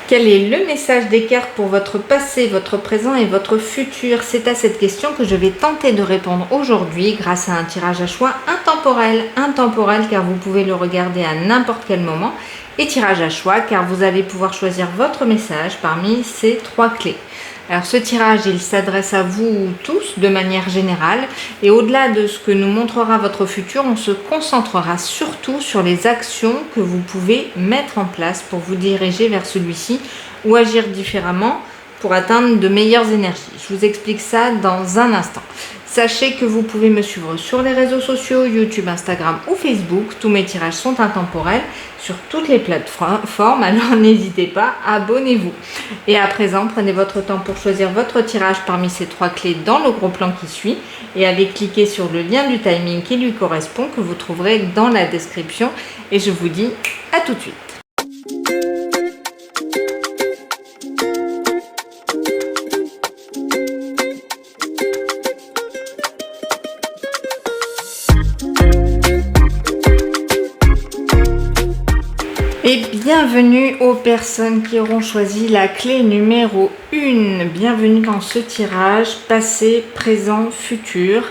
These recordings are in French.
Quel est le message des cartes pour votre passé, votre présent et votre futur? C'est à cette question que je vais tenter de répondre aujourd'hui grâce à un tirage à choix intemporel. Intemporel car vous pouvez le regarder à n'importe quel moment, et tirage à choix car vous allez pouvoir choisir votre message parmi ces 3 clés. Alors ce tirage, il s'adresse à vous tous de manière générale, et au-delà de ce que nous montrera votre futur, on se concentrera surtout sur les actions que vous pouvez mettre en place pour vous diriger vers celui-ci ou agir différemment pour atteindre de meilleures énergies. Je vous explique ça dans un instant. Sachez que vous pouvez me suivre sur les réseaux sociaux, YouTube, Instagram ou Facebook. Tous mes tirages sont intemporels sur toutes les plateformes, alors n'hésitez pas, abonnez-vous. Et à présent, prenez votre temps pour choisir votre tirage parmi ces 3 clés dans le gros plan qui suit, et allez cliquer sur le lien du timing qui lui correspond que vous trouverez dans la description. Et je vous dis à tout de suite. Et bienvenue aux personnes qui auront choisi la clé numéro 1. Bienvenue dans ce tirage passé, présent, futur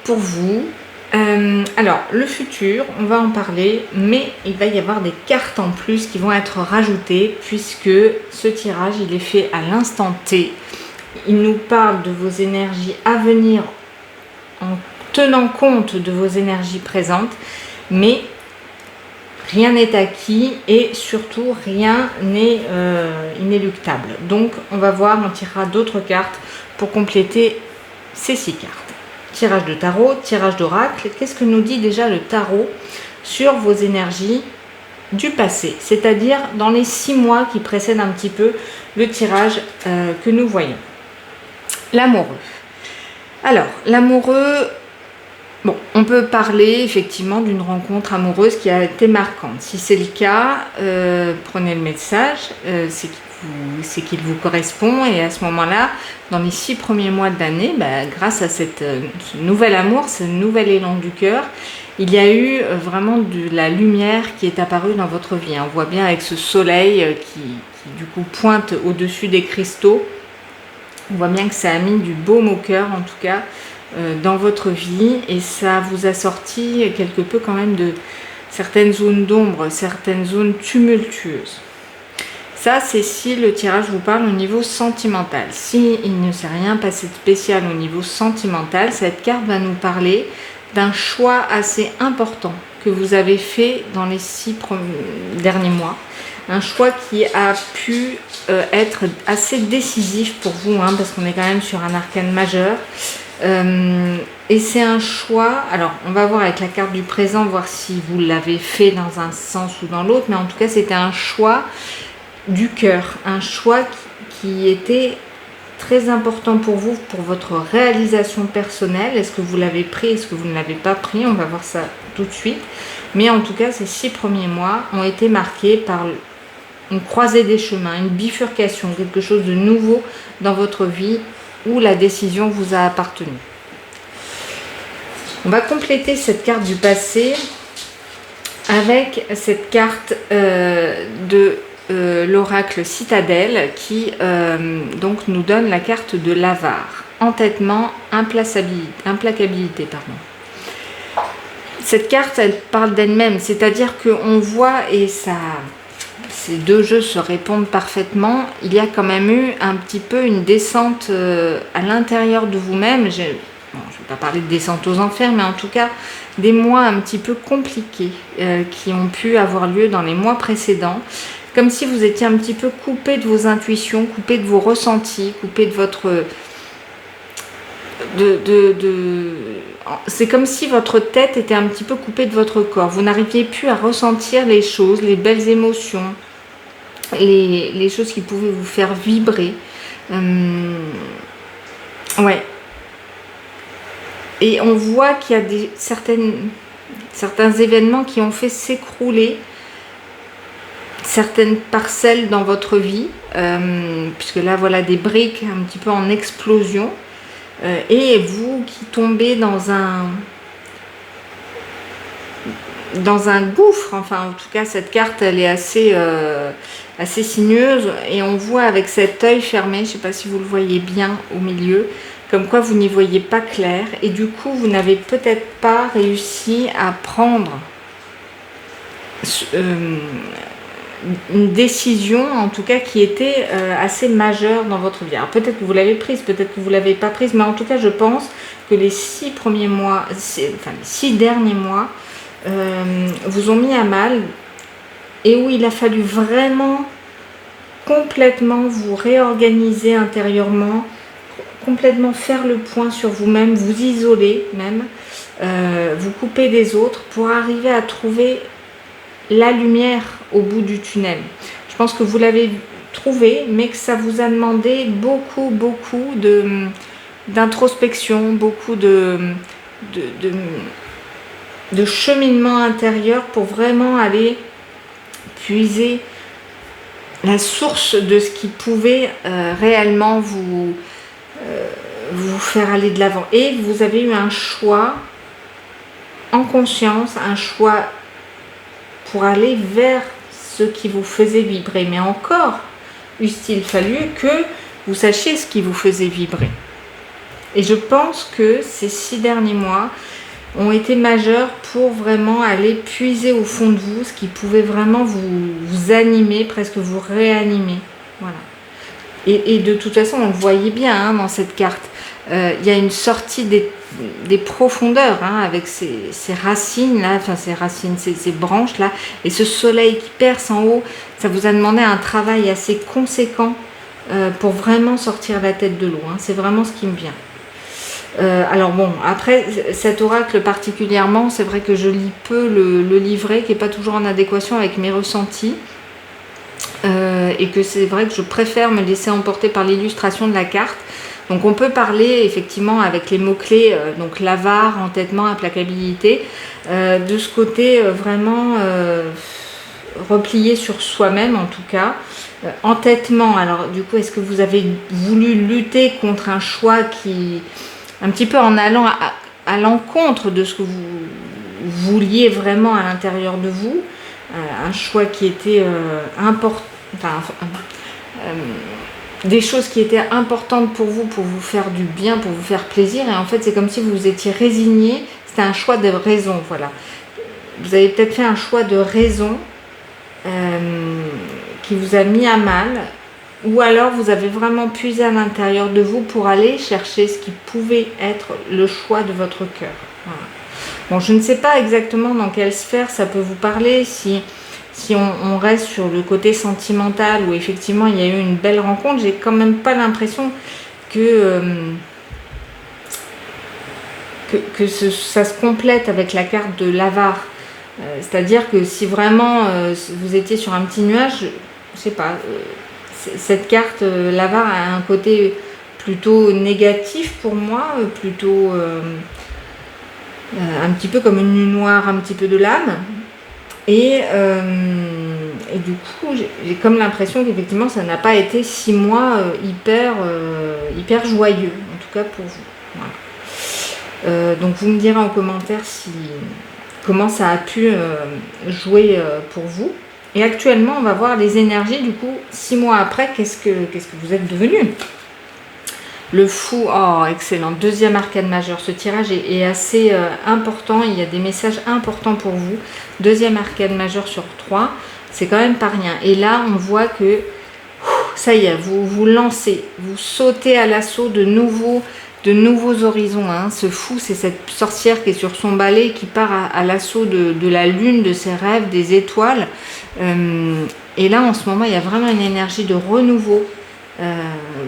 pour vous. Alors, le futur, on va en parler, mais il va y avoir des cartes en plus qui vont être rajoutées puisque ce tirage, il est fait à l'instant T. Il nous parle de vos énergies à venir en tenant compte de vos énergies présentes, mais rien n'est acquis et surtout rien n'est inéluctable. Donc on va voir, on tirera d'autres cartes pour compléter ces 6 cartes. Tirage de tarot, tirage d'oracle. Qu'est-ce que nous dit déjà le tarot sur vos énergies du passé? C'est-à-dire dans les 6 mois qui précèdent un petit peu le tirage que nous voyons. L'amoureux. Alors, l'amoureux... Bon, on peut parler effectivement d'une rencontre amoureuse qui a été marquante. Si c'est le cas, prenez le message, c'est qu'il vous correspond, et à ce moment-là, dans les 6 premiers mois de l'année, grâce à ce nouvel amour, ce nouvel élan du cœur, il y a eu vraiment de la lumière qui est apparue dans votre vie. On voit bien avec ce soleil qui du coup pointe au-dessus des cristaux. On voit bien que ça a mis du baume au cœur en tout cas dans votre vie, et ça vous a sorti quelque peu quand même de certaines zones d'ombre, certaines zones tumultueuses. Ça, c'est si le tirage vous parle au niveau sentimental. Si il ne s'est rien passé de spécial au niveau sentimental, cette carte va nous parler d'un choix assez important que vous avez fait dans les 6 derniers mois. Un choix qui a pu être assez décisif pour vous, parce qu'on est quand même sur un arcane majeur. Et c'est un choix, alors on va voir avec la carte du présent, voir si vous l'avez fait dans un sens ou dans l'autre, mais en tout cas c'était un choix du cœur, un choix qui était très important pour vous, pour votre réalisation personnelle. Est-ce que vous l'avez pris, est-ce que vous ne l'avez pas pris? On va voir ça tout de suite. Mais en tout cas, ces 6 premiers mois ont été marqués par une croisée des chemins, une bifurcation, quelque chose de nouveau dans votre vie où la décision vous a appartenu. On va compléter cette carte du passé avec cette carte de l'oracle Citadelle qui donc nous donne la carte de l'avare, entêtement, implacabilité. Cette carte, elle parle d'elle-même, c'est-à-dire qu'on voit, et ça, ces 2 jeux se répondent parfaitement, il y a quand même eu un petit peu une descente à l'intérieur de vous-même. Je ne vais pas parler de descente aux enfers, mais en tout cas des mois un petit peu compliqués qui ont pu avoir lieu dans les mois précédents, comme si vous étiez un petit peu coupé de vos intuitions, coupé de vos ressentis, coupé de votre... C'est comme si votre tête était un petit peu coupée de votre corps. Vous n'arriviez plus à ressentir les choses, les belles émotions, les choses qui pouvaient vous faire vibrer. Ouais. Et on voit qu'il y a certains événements qui ont fait s'écrouler certaines parcelles dans votre vie, puisque là, voilà des briques un petit peu en explosion. Et vous qui tombez dans un gouffre, enfin en tout cas cette carte elle est assez assez sinueuse, et on voit avec cet œil fermé, je ne sais pas si vous le voyez bien au milieu, comme quoi vous n'y voyez pas clair, et du coup vous n'avez peut-être pas réussi à prendre une décision, en tout cas qui était assez majeure dans votre vie. Alors peut-être que vous l'avez prise, peut-être que vous ne l'avez pas prise, mais en tout cas je pense que les 6 premiers mois, enfin les 6 derniers mois, vous ont mis à mal, et où il a fallu vraiment complètement vous réorganiser intérieurement, complètement faire le point sur vous-même, vous isoler même, vous couper des autres pour arriver à trouver la lumière au bout du tunnel. Je pense que vous l'avez trouvé, mais que ça vous a demandé beaucoup d'introspection, beaucoup de cheminement intérieur pour vraiment aller puiser la source de ce qui pouvait réellement vous faire aller de l'avant. Et vous avez eu un choix en conscience, un choix pour aller vers ce qui vous faisait vibrer. Mais encore, eût-il fallu que vous sachiez ce qui vous faisait vibrer. Et je pense que ces 6 derniers mois ont été majeurs pour vraiment aller puiser au fond de vous ce qui pouvait vraiment vous animer, presque vous réanimer. Voilà. Et de toute façon, on le voyait bien hein, dans cette carte. Il y a une sortie des profondeurs hein, avec ces racines là, enfin ces racines, ces branches là, et ce soleil qui perce en haut. Ça vous a demandé un travail assez conséquent pour vraiment sortir la tête de l'eau. Hein. C'est vraiment ce qui me vient. Alors bon, après cet oracle particulièrement, c'est vrai que je lis peu le livret, qui n'est pas toujours en adéquation avec mes ressentis, et que c'est vrai que je préfère me laisser emporter par l'illustration de la carte. Donc on peut parler effectivement avec les mots-clés, donc l'avare, entêtement, implacabilité, de ce côté vraiment replié sur soi-même en tout cas. Entêtement, alors du coup, est-ce que vous avez voulu lutter contre un choix qui... un petit peu en allant à l'encontre de ce que vous vouliez vraiment à l'intérieur de vous, un choix qui était important, enfin, des choses qui étaient importantes pour vous faire du bien, pour vous faire plaisir, et en fait c'est comme si vous vous étiez résigné, c'était un choix de raison, voilà. Vous avez peut-être fait un choix de raison qui vous a mis à mal, ou alors vous avez vraiment puisé à l'intérieur de vous pour aller chercher ce qui pouvait être le choix de votre cœur. Voilà. Bon, je ne sais pas exactement dans quelle sphère ça peut vous parler, si on reste sur le côté sentimental, où effectivement il y a eu une belle rencontre, j'ai quand même pas l'impression que ça se complète avec la carte de l'avare. C'est-à-dire que si vraiment vous étiez sur un petit nuage, je sais pas... cette carte, l'avare a un côté plutôt négatif pour moi, plutôt un petit peu comme une nuit noire, un petit peu de l'âme. Et du coup, j'ai comme l'impression qu'effectivement, ça n'a pas été 6 mois hyper joyeux, en tout cas pour vous. Voilà. Donc vous me direz en commentaire comment ça a pu jouer pour vous. Et actuellement, on va voir les énergies, du coup, 6 mois après, qu'est-ce que vous êtes devenu? Le fou, oh, excellent. Deuxième arcane majeur. Ce tirage est assez important, il y a des messages importants pour vous. Deuxième arcane majeur sur 3, c'est quand même pas rien. Et là, on voit que, ça y est, vous vous lancez, vous sautez à l'assaut de nouveaux horizons. Hein. Ce fou, c'est cette sorcière qui est sur son balai, qui part à l'assaut de la lune, de ses rêves, des étoiles. Et là, en ce moment, il y a vraiment une énergie de renouveau.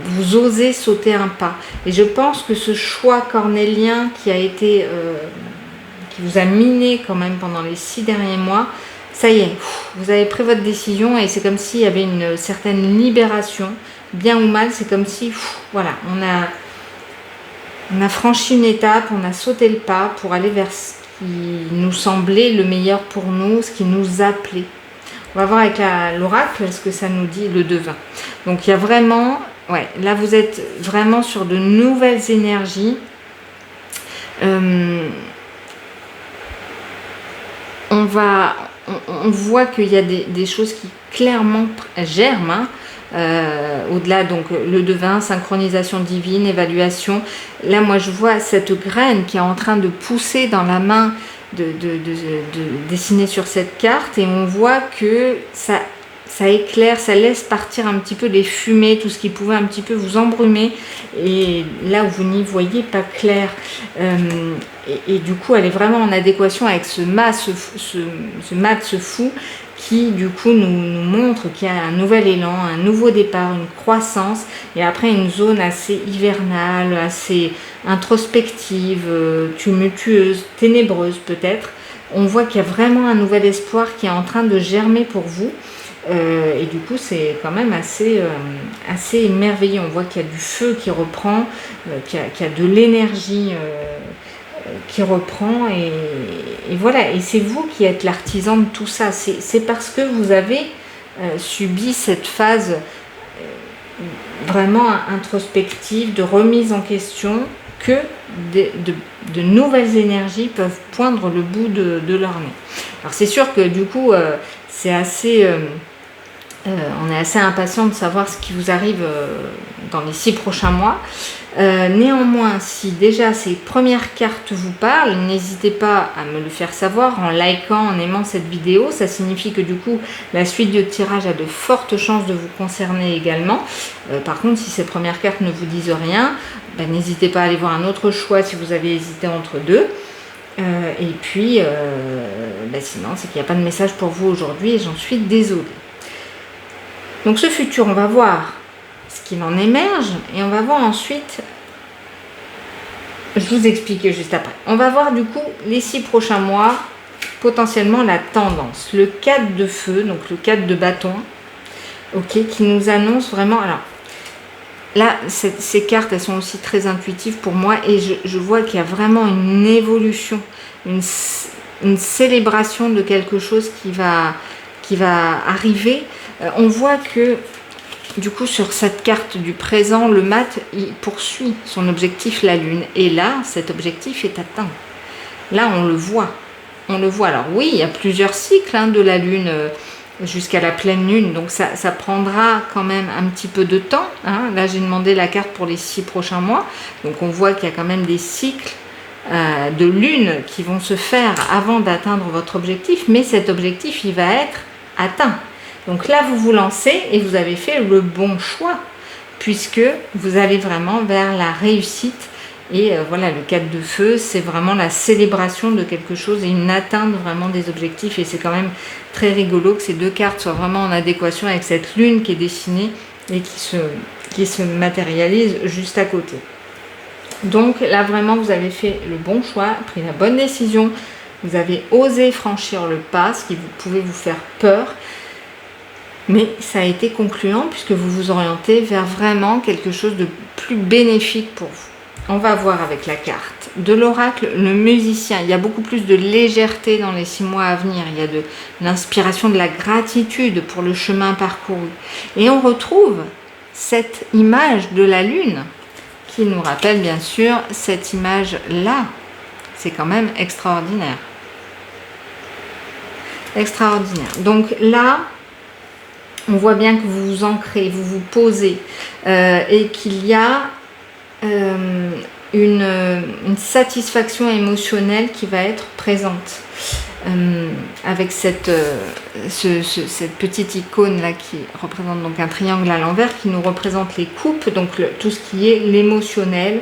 Vous osez sauter un pas. Et je pense que ce choix cornélien qui vous a miné quand même pendant les 6 derniers mois, ça y est, vous avez pris votre décision, et c'est comme s'il y avait une certaine libération, bien ou mal. C'est comme si, voilà, on a franchi une étape, on a sauté le pas pour aller vers ce qui nous semblait le meilleur pour nous, ce qui nous appelait. On va voir avec l'oracle ce que ça nous dit, le devin. Donc il y a vraiment, ouais, là vous êtes vraiment sur de nouvelles énergies. On va on voit qu'il y a des choses qui clairement germent, hein. Au-delà, donc le devin, synchronisation divine, évaluation. Là, moi, je vois cette graine qui est en train de pousser dans la main de dessiner sur cette carte, et on voit que ça éclaire, ça laisse partir un petit peu les fumées, tout ce qui pouvait un petit peu vous embrumer, et là où vous n'y voyez pas clair. Et du coup, elle est vraiment en adéquation avec ce mat, ce fou, qui du coup nous montre qu'il y a un nouvel élan, un nouveau départ, une croissance, et après une zone assez hivernale, assez introspective, tumultueuse, ténébreuse peut-être. On voit qu'il y a vraiment un nouvel espoir qui est en train de germer pour vous. Et du coup, c'est quand même assez merveilleux. On voit qu'il y a du feu qui reprend, qu'il y a de l'énergie qui reprend, et voilà. Et c'est vous qui êtes l'artisan de tout ça. C'est parce que vous avez subi cette phase vraiment introspective, de remise en question, que de nouvelles énergies peuvent poindre le bout de leur nez. Alors c'est sûr que du coup, c'est assez... on est assez impatient de savoir ce qui vous arrive dans les 6 prochains mois. Néanmoins, si déjà ces premières cartes vous parlent, n'hésitez pas à me le faire savoir en likant, en aimant cette vidéo. Ça signifie que du coup, la suite du tirage a de fortes chances de vous concerner également. Par contre, si ces premières cartes ne vous disent rien, n'hésitez pas à aller voir un autre choix si vous avez hésité entre deux. Et puis, sinon, c'est qu'il n'y a pas de message pour vous aujourd'hui, et j'en suis désolée. Donc ce futur, on va voir ce qu'il en émerge, et on va voir ensuite, je vous explique juste après. On va voir du coup les 6 prochains mois, potentiellement la tendance. Le 4 de feu, donc le 4 de bâton, ok, qui nous annonce vraiment... Alors là, ces cartes, elles sont aussi très intuitives pour moi, et je vois qu'il y a vraiment une évolution, une célébration de quelque chose qui va arriver. On voit que du coup sur cette carte du présent, le mat, il poursuit son objectif, la lune, et là cet objectif est atteint. Là on le voit. Alors oui, il y a plusieurs cycles de la lune jusqu'à la pleine lune, donc ça prendra quand même un petit peu de temps, hein. Là j'ai demandé la carte pour les 6 prochains mois, donc on voit qu'il y a quand même des cycles de lune qui vont se faire avant d'atteindre votre objectif, mais cet objectif il va être atteint. Donc là, vous vous lancez et vous avez fait le bon choix, puisque vous allez vraiment vers la réussite. Et voilà, le 4 de feu, c'est vraiment la célébration de quelque chose et une atteinte vraiment des objectifs. Et c'est quand même très rigolo que ces deux cartes soient vraiment en adéquation avec cette lune qui est dessinée et qui se matérialise juste à côté. Donc là, vraiment, vous avez fait le bon choix, pris la bonne décision. Vous avez osé franchir le pas, ce qui pouvait vous faire peur. Mais ça a été concluant puisque vous vous orientez vers vraiment quelque chose de plus bénéfique pour vous. On va voir avec la carte de l'oracle, le musicien. Il y a beaucoup plus de légèreté dans les 6 mois à venir. Il y a de l'inspiration, de la gratitude pour le chemin parcouru. Et on retrouve cette image de la lune qui nous rappelle bien sûr cette image-là. C'est quand même extraordinaire. Extraordinaire. Donc là, on voit bien que vous vous ancrez, vous vous posez, et qu'il y a une satisfaction émotionnelle qui va être présente. Avec cette petite icône là qui représente donc un triangle à l'envers, qui nous représente les coupes, donc tout ce qui est l'émotionnel,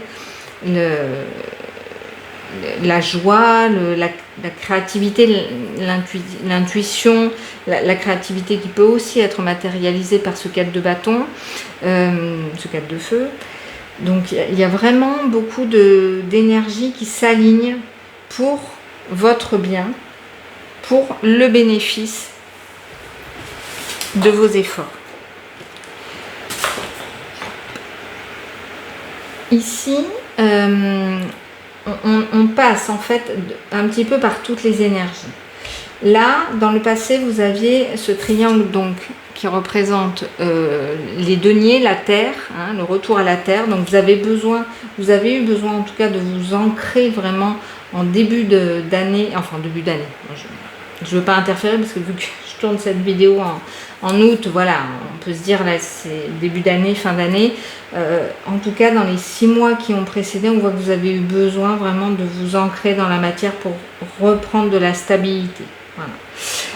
la joie, la créativité, l'intuition, la créativité qui peut aussi être matérialisée par ce 4 de bâton, ce 4 de feu. Donc il y a vraiment beaucoup d'énergie qui s'aligne pour votre bien, pour le bénéfice de vos efforts. Ici, on passe en fait un petit peu par toutes les énergies. Là, dans le passé, vous aviez ce triangle donc qui représente les deniers, la terre, hein, le retour à la terre. Donc vous avez eu besoin en tout cas de vous ancrer vraiment en début d'année, je veux pas interférer parce que vu que je tourne cette vidéo en août, voilà, on peut se dire là c'est début d'année, fin d'année. En tout cas, dans les 6 mois qui ont précédé, on voit que vous avez eu besoin vraiment de vous ancrer dans la matière pour reprendre de la stabilité. Voilà.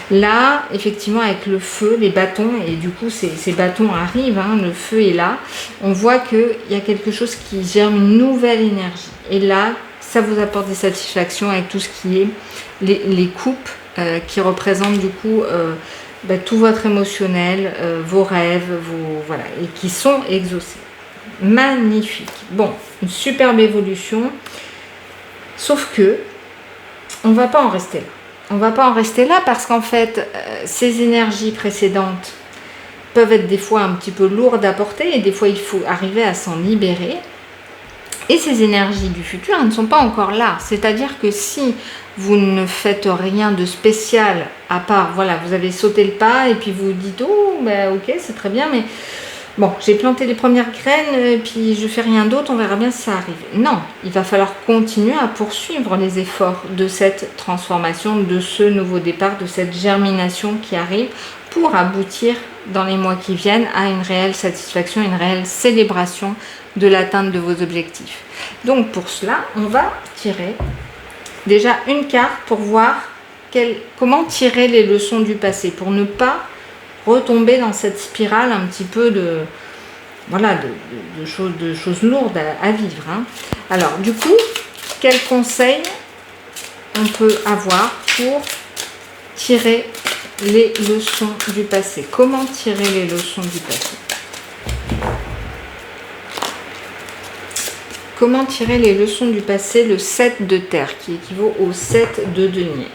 Là, effectivement, avec le feu, les bâtons, et du coup, ces bâtons arrivent, hein, le feu est là, on voit qu'il y a quelque chose qui germe une nouvelle énergie. Et là, ça vous apporte des satisfactions avec tout ce qui est les coupes qui représentent du coup tout votre émotionnel, vos rêves, voilà, et qui sont exaucés. Magnifique. Bon, une superbe évolution, sauf que on va pas en rester là. On va pas en rester là parce qu'en fait, ces énergies précédentes peuvent être des fois un petit peu lourdes à porter et des fois il faut arriver à s'en libérer. Et ces énergies du futur, elles ne sont pas encore là. C'est-à-dire que si vous ne faites rien de spécial, à part, voilà, vous avez sauté le pas et puis vous vous dites, oh, ben ok, c'est très bien, mais bon, j'ai planté les premières graines et puis je fais rien d'autre, on verra bien si ça arrive. Non, il va falloir continuer à poursuivre les efforts de cette transformation, de ce nouveau départ, de cette germination qui arrive pour aboutir dans les mois qui viennent à une réelle satisfaction, une réelle célébration de l'atteinte de vos objectifs. Donc pour cela, on va tirer déjà une carte pour voir comment tirer les leçons du passé, pour ne pas retomber dans cette spirale un petit peu de choses lourdes à vivre. Hein. Alors du coup, quels conseils on peut avoir pour tirer les leçons du passé? Comment tirer les leçons du passé? Comment tirer les leçons du passé? Le 7 de terre, qui équivaut au 7 de denier.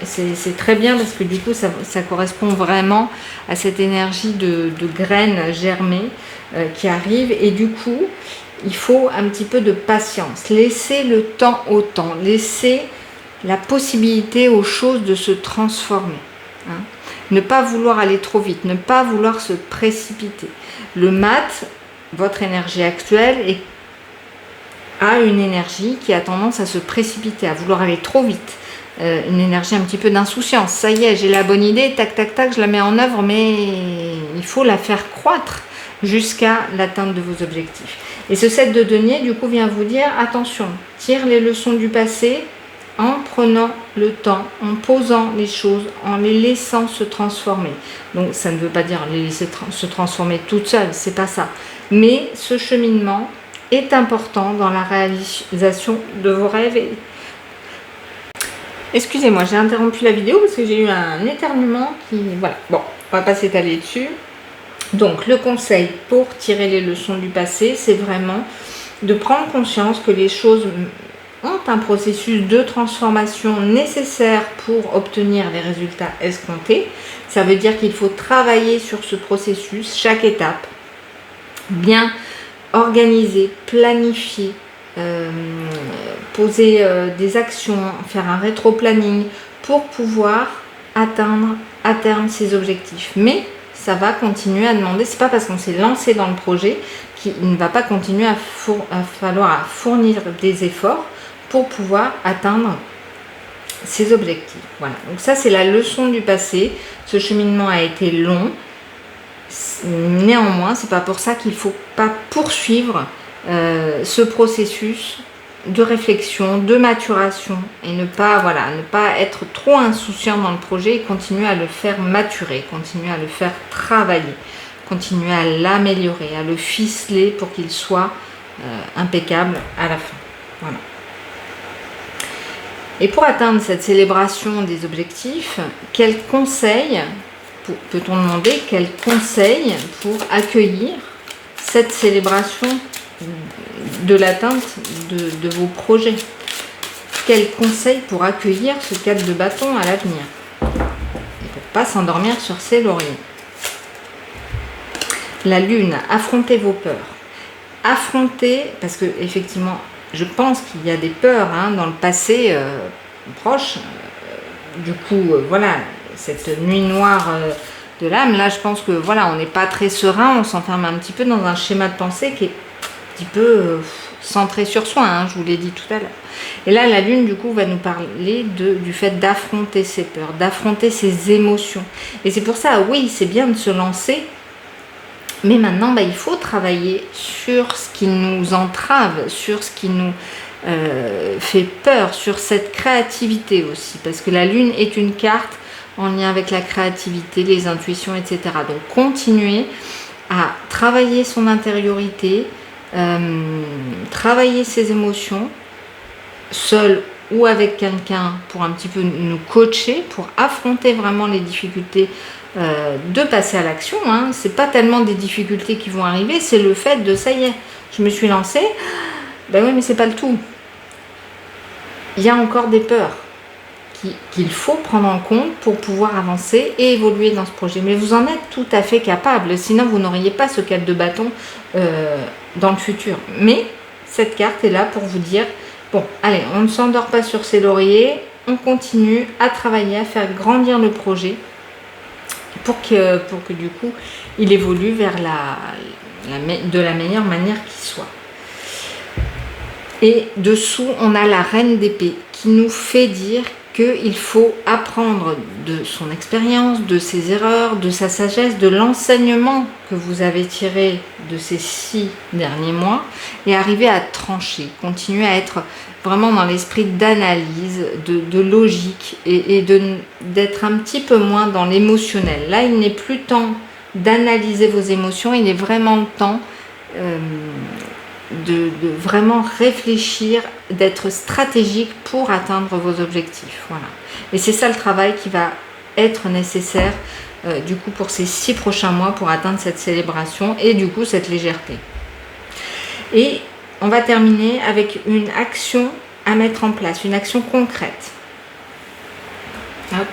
C'est très bien parce que du coup, ça correspond vraiment à cette énergie de graines germées qui arrive. Et du coup, il faut un petit peu de patience. Laisser le temps au temps. Laisser la possibilité aux choses de se transformer. Hein. Ne pas vouloir aller trop vite. Ne pas vouloir se précipiter. Le mat, votre énergie actuelle, a une énergie qui a tendance à se précipiter, à vouloir aller trop vite. Une énergie un petit peu d'insouciance. Ça y est, j'ai la bonne idée, tac, tac, tac, je la mets en œuvre, mais il faut la faire croître jusqu'à l'atteinte de vos objectifs. Et ce 7 de denier, du coup, vient vous dire, attention, tire les leçons du passé en prenant le temps, en posant les choses, en les laissant se transformer. Donc, ça ne veut pas dire les laisser se transformer toutes seules, c'est pas ça. Mais ce cheminement est important dans la réalisation de vos rêves. Excusez-moi, j'ai interrompu la vidéo parce que j'ai eu un éternuement qui... Voilà, bon, on va pas s'étaler dessus. Donc, le conseil pour tirer les leçons du passé, c'est vraiment de prendre conscience que les choses ont un processus de transformation nécessaire pour obtenir les résultats escomptés. Ça veut dire qu'il faut travailler sur ce processus, chaque étape, bien organiser, planifier, poser des actions, faire un rétro-planning pour pouvoir atteindre à terme ses objectifs. Mais ça va continuer à demander, c'est pas parce qu'on s'est lancé dans le projet qu'il ne va pas continuer à falloir fournir des efforts pour pouvoir atteindre ses objectifs. Voilà, donc ça c'est la leçon du passé. Ce cheminement a été long. Néanmoins, c'est pas pour ça qu'il ne faut pas poursuivre ce processus de réflexion, de maturation et ne pas être trop insouciant dans le projet et continuer à le faire maturer, continuer à le faire travailler, continuer à l'améliorer, à le ficeler pour qu'il soit impeccable à la fin. Voilà. Et pour atteindre cette célébration des objectifs, quels conseils peut-on demander, quels conseils pour accueillir cette célébration de l'atteinte de vos projets? Quels conseils pour accueillir ce 4 de bâton à l'avenir et pour ne pas s'endormir sur ses lauriers? La lune, affrontez vos peurs. Affrontez, parce que effectivement, je pense qu'il y a des peurs dans le passé proche. Du coup, voilà, cette nuit noire de l'âme, là je pense que voilà, on n'est pas très serein, on s'enferme un petit peu dans un schéma de pensée qui est un petit peu centré sur soi, hein, je vous l'ai dit tout à l'heure. Et là, la lune, du coup, va nous parler du fait d'affronter ses peurs, d'affronter ses émotions. Et c'est pour ça, oui, c'est bien de se lancer, mais maintenant, il faut travailler sur ce qui nous entrave, sur ce qui nous fait peur, sur cette créativité aussi, parce que la lune est une carte en lien avec la créativité, les intuitions, etc. Donc, continuez à travailler son intériorité, travailler ses émotions, seul ou avec quelqu'un pour un petit peu nous coacher, pour affronter vraiment les difficultés, de passer à l'action. Hein. C'est pas tellement des difficultés qui vont arriver, c'est le fait de ça y est, je me suis lancée, ben oui mais c'est pas le tout. Il y a encore des peurs qu'il faut prendre en compte pour pouvoir avancer et évoluer dans ce projet. Mais vous en êtes tout à fait capable, sinon vous n'auriez pas ce 4 de bâton dans le futur. Mais cette carte est là pour vous dire, bon, allez, on ne s'endort pas sur ses lauriers, on continue à travailler, à faire grandir le projet pour que du coup, il évolue vers de la meilleure manière qui soit. Et dessous, on a la reine d'épée qui nous fait dire qu'il faut apprendre de son expérience, de ses erreurs, de sa sagesse, de l'enseignement que vous avez tiré de ces 6 derniers mois et arriver à trancher, continuer à être vraiment dans l'esprit d'analyse, de logique et d'être un petit peu moins dans l'émotionnel. Là, il n'est plus temps d'analyser vos émotions, il est vraiment temps de vraiment réfléchir, d'être stratégique pour atteindre vos objectifs. Voilà. Et c'est ça le travail qui va être nécessaire du coup pour ces 6 prochains mois pour atteindre cette célébration et du coup cette légèreté. Et on va terminer avec une action à mettre en place, une action concrète. Hop.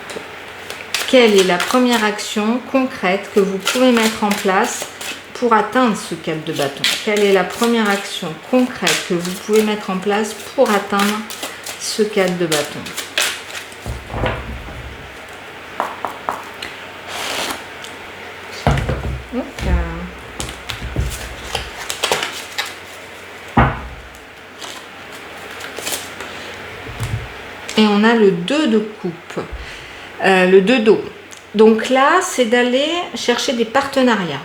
Quelle est la première action concrète que vous pouvez mettre en place pour atteindre ce 4 de bâton? Quelle est la première action concrète que vous pouvez mettre en place pour atteindre ce 4 de bâton? Et on a le 2 de coupe, le 2 d'eau. Donc là, c'est d'aller chercher des partenariats.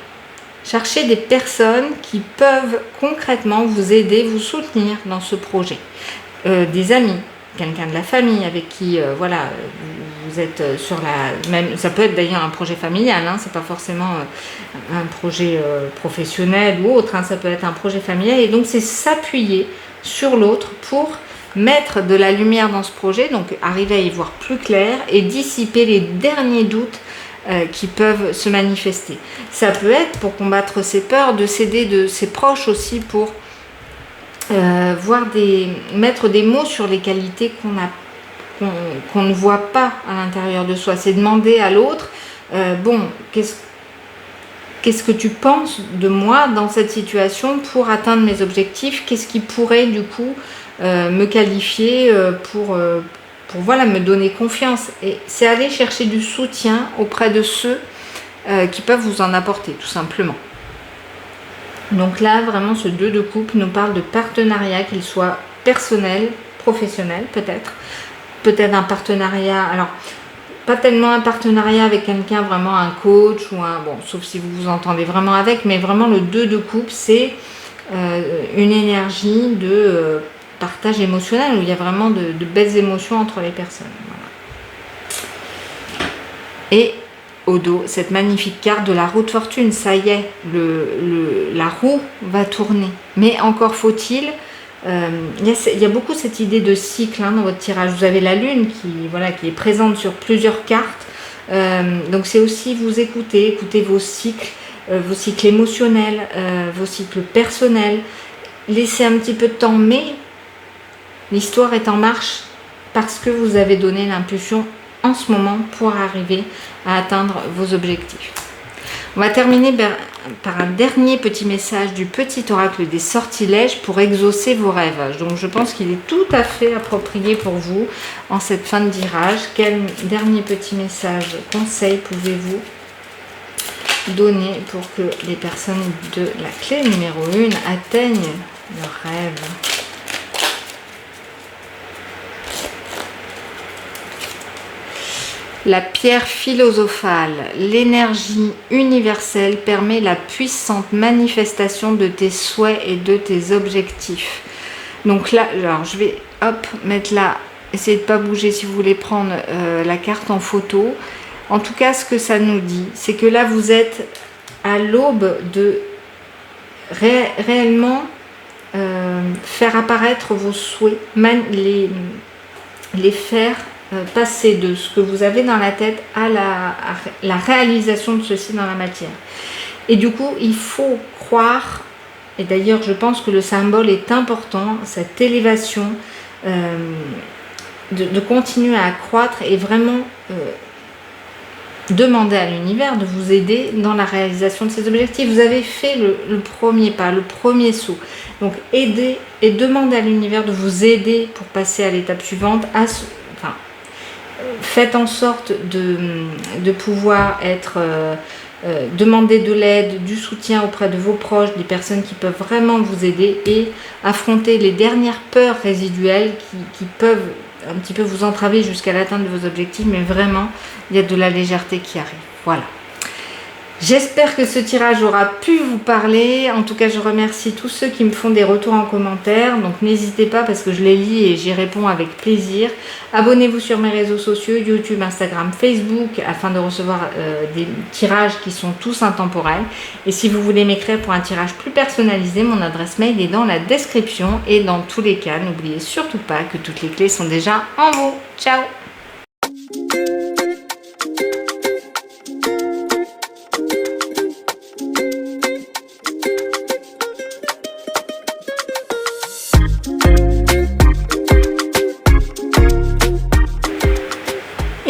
Cherchez des personnes qui peuvent concrètement vous aider, vous soutenir dans ce projet. Des amis, quelqu'un de la famille avec qui voilà, vous êtes sur la même... Ça peut être d'ailleurs un projet familial, hein, c'est pas forcément un projet professionnel ou autre, hein, ça peut être un projet familial. Et donc c'est s'appuyer sur l'autre pour mettre de la lumière dans ce projet, donc arriver à y voir plus clair et dissiper les derniers doutes qui peuvent se manifester. Ça peut être pour combattre ses peurs, de s'aider de ses proches aussi pour mettre des mots sur les qualités qu'on ne voit pas à l'intérieur de soi. C'est demander à l'autre, bon, qu'est-ce que tu penses de moi dans cette situation pour atteindre mes objectifs? Qu'est-ce qui pourrait du coup me qualifier pour voilà, me donner confiance? Et c'est aller chercher du soutien auprès de ceux qui peuvent vous en apporter, tout simplement. Donc là, vraiment, ce 2 de coupe nous parle de partenariat, qu'il soit personnel, professionnel, peut-être un partenariat, alors pas tellement un partenariat avec quelqu'un, vraiment un coach ou un, bon, sauf si vous vous entendez vraiment avec, mais vraiment le 2 de coupe, c'est une énergie de partage émotionnel où il y a vraiment de belles émotions entre les personnes. Voilà. Et au dos, cette magnifique carte de la roue de fortune, ça y est, la roue va tourner. Mais encore faut-il, il y a beaucoup cette idée de cycle dans votre tirage. Vous avez la lune qui est présente sur plusieurs cartes. Donc c'est aussi vous écouter vos cycles émotionnels, vos cycles personnels. Laissez un petit peu de temps, mais l'histoire est en marche parce que vous avez donné l'impulsion en ce moment pour arriver à atteindre vos objectifs. On va terminer par un dernier petit message du petit oracle des sortilèges pour exaucer vos rêves. Donc je pense qu'il est tout à fait approprié pour vous en cette fin de tirage. Quel dernier petit message, conseil pouvez-vous donner pour que les personnes de la clé numéro 1 atteignent le rêve. La pierre philosophale, l'énergie universelle permet la puissante manifestation de tes souhaits et de tes objectifs. Donc là, alors je vais mettre là, essayez de ne pas bouger si vous voulez prendre la carte en photo. En tout cas, ce que ça nous dit, c'est que là, vous êtes à l'aube de réellement faire apparaître vos souhaits, les faire passer de ce que vous avez dans la tête à la réalisation de ceci dans la matière. Et du coup, il faut croire, et d'ailleurs je pense que le symbole est important, cette élévation, de continuer à croître et vraiment demander à l'univers de vous aider dans la réalisation de ces objectifs. Vous avez fait le premier pas, le premier saut. Donc aidez et demandez à l'univers de vous aider pour passer à l'étape suivante. Faites en sorte de pouvoir être demander de l'aide, du soutien auprès de vos proches, des personnes qui peuvent vraiment vous aider et affronter les dernières peurs résiduelles qui peuvent un petit peu vous entraver jusqu'à l'atteinte de vos objectifs, mais vraiment, il y a de la légèreté qui arrive. Voilà. J'espère que ce tirage aura pu vous parler. En tout cas, je remercie tous ceux qui me font des retours en commentaire. Donc, n'hésitez pas parce que je les lis et j'y réponds avec plaisir. Abonnez-vous sur mes réseaux sociaux, YouTube, Instagram, Facebook, afin de recevoir des tirages qui sont tous intemporels. Et si vous voulez m'écrire pour un tirage plus personnalisé, mon adresse mail est dans la description. Et dans tous les cas, n'oubliez surtout pas que toutes les clés sont déjà en vous. Ciao!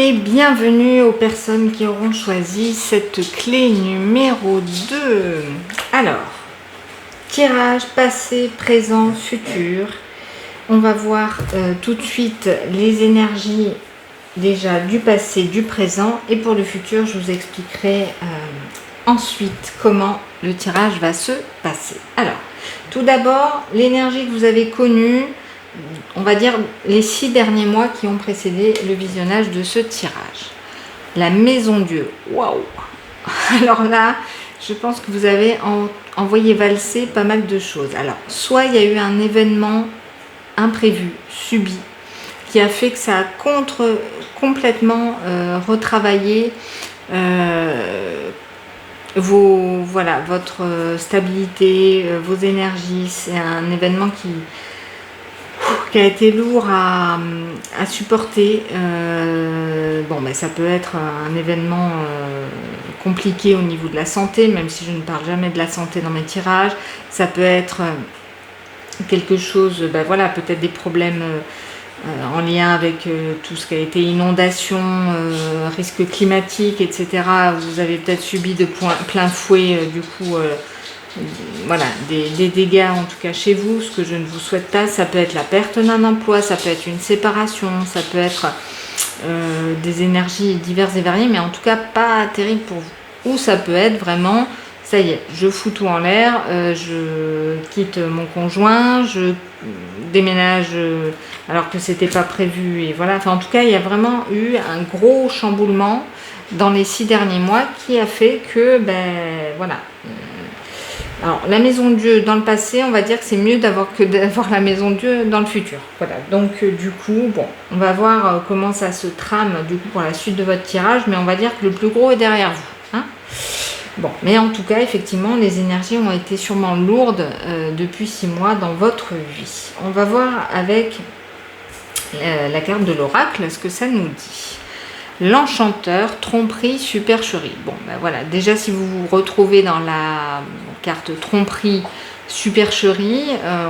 Et bienvenue aux personnes qui auront choisi cette clé numéro 2. Alors, tirage passé, présent, futur. On va voir tout de suite les énergies déjà du passé, du présent. Et pour le futur, je vous expliquerai ensuite comment le tirage va se passer. Alors, tout d'abord, l'énergie que vous avez connue, on va dire les 6 derniers mois qui ont précédé le visionnage de ce tirage. La maison Dieu, waouh! Alors là, je pense que vous avez envoyé valser pas mal de choses. Alors, soit il y a eu un événement imprévu, subi, qui a fait que ça a complètement retravaillé votre stabilité, vos énergies. C'est un événement qui a été lourd à supporter. Ça peut être un événement compliqué au niveau de la santé, même si je ne parle jamais de la santé dans mes tirages. Ça peut être quelque chose, peut-être des problèmes en lien avec tout ce qui a été inondation, risque climatique, etc. Vous avez peut-être subi de plein fouet, des dégâts en tout cas chez vous, ce que je ne vous souhaite pas. Ça peut être la perte d'un emploi, ça peut être une séparation, ça peut être des énergies diverses et variées, mais en tout cas pas terrible pour vous. Ou ça peut être vraiment, ça y est, je fous tout en l'air, je quitte mon conjoint, je déménage alors que c'était pas prévu, et voilà. En tout cas, il y a vraiment eu un gros chamboulement dans les 6 derniers mois qui a fait que, alors, la maison Dieu dans le passé, on va dire que c'est mieux d'avoir la maison Dieu dans le futur. Voilà, donc du coup, on va voir comment ça se trame du coup pour la suite de votre tirage, mais on va dire que le plus gros est derrière vous. Hein. Mais en tout cas, effectivement, les énergies ont été sûrement lourdes depuis 6 mois dans votre vie. On va voir avec la carte de l'oracle ce que ça nous dit. L'enchanteur, tromperie, supercherie. Déjà, si vous vous retrouvez dans la carte tromperie, supercherie,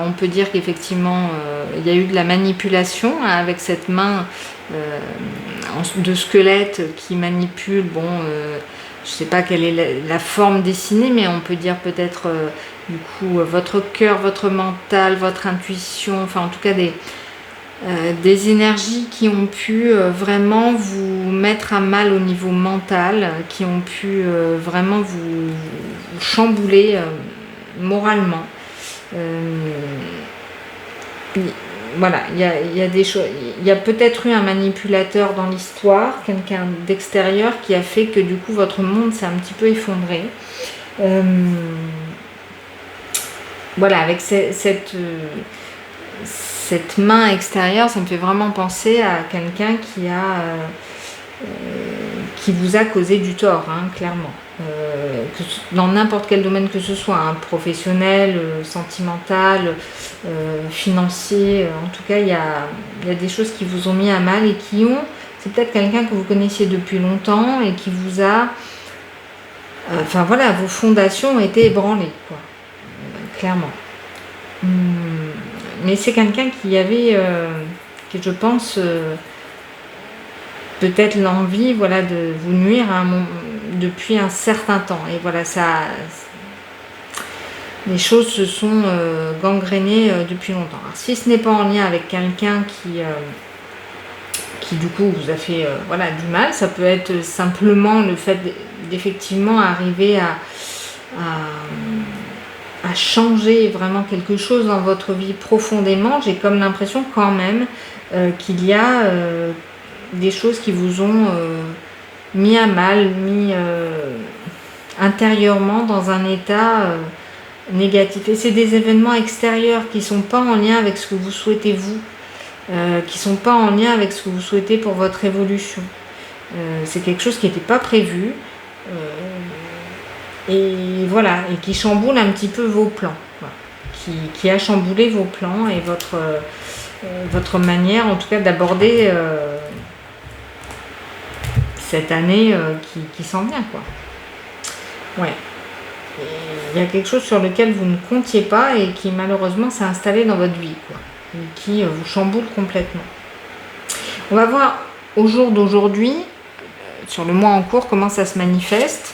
on peut dire qu'effectivement, il y a eu de la manipulation avec cette main de squelette qui manipule, je ne sais pas quelle est la forme dessinée, mais on peut dire peut-être, votre cœur, votre mental, votre intuition, en tout cas des énergies qui ont pu vraiment vous mettre à mal au niveau mental, qui ont pu vraiment vous chambouler moralement. Voilà, il y a des choses. Il y a peut-être eu un manipulateur dans l'histoire, quelqu'un d'extérieur qui a fait que du coup votre monde s'est un petit peu effondré. Voilà, avec cette main extérieure, ça me fait vraiment penser à quelqu'un qui vous a causé du tort, hein, clairement. Dans n'importe quel domaine que ce soit, hein, professionnel, sentimental, financier, en tout cas, il y a des choses qui vous ont mis à mal et qui ont... C'est peut-être quelqu'un que vous connaissiez depuis longtemps et qui vous a... Enfin voilà, vos fondations ont été ébranlées, quoi. Clairement. Mais c'est quelqu'un qui avait, qui je pense, peut-être l'envie, voilà, de vous nuire depuis un certain temps. Et voilà, ça, les choses se sont gangrénées depuis longtemps. Alors, si ce n'est pas en lien avec quelqu'un qui du coup vous a fait voilà, du mal, ça peut être simplement le fait d'effectivement arriver à changer vraiment quelque chose dans votre vie profondément. J'ai comme l'impression quand même qu'il y a des choses qui vous ont mis à mal, mis intérieurement dans un état négatif. Et c'est des événements extérieurs qui ne sont pas en lien avec ce que vous souhaitez vous, qui ne sont pas en lien avec ce que vous souhaitez pour votre évolution. C'est quelque chose qui n'était pas prévu. Et voilà, et qui chamboule un petit peu vos plans, voilà. Qui a chamboulé vos plans et votre manière, en tout cas, d'aborder cette année qui s'en vient, quoi. Ouais. Il y a quelque chose sur lequel vous ne comptiez pas et qui, malheureusement, s'est installé dans votre vie, quoi, et qui vous chamboule complètement. On va voir au jour d'aujourd'hui, sur le mois en cours, comment ça se manifeste.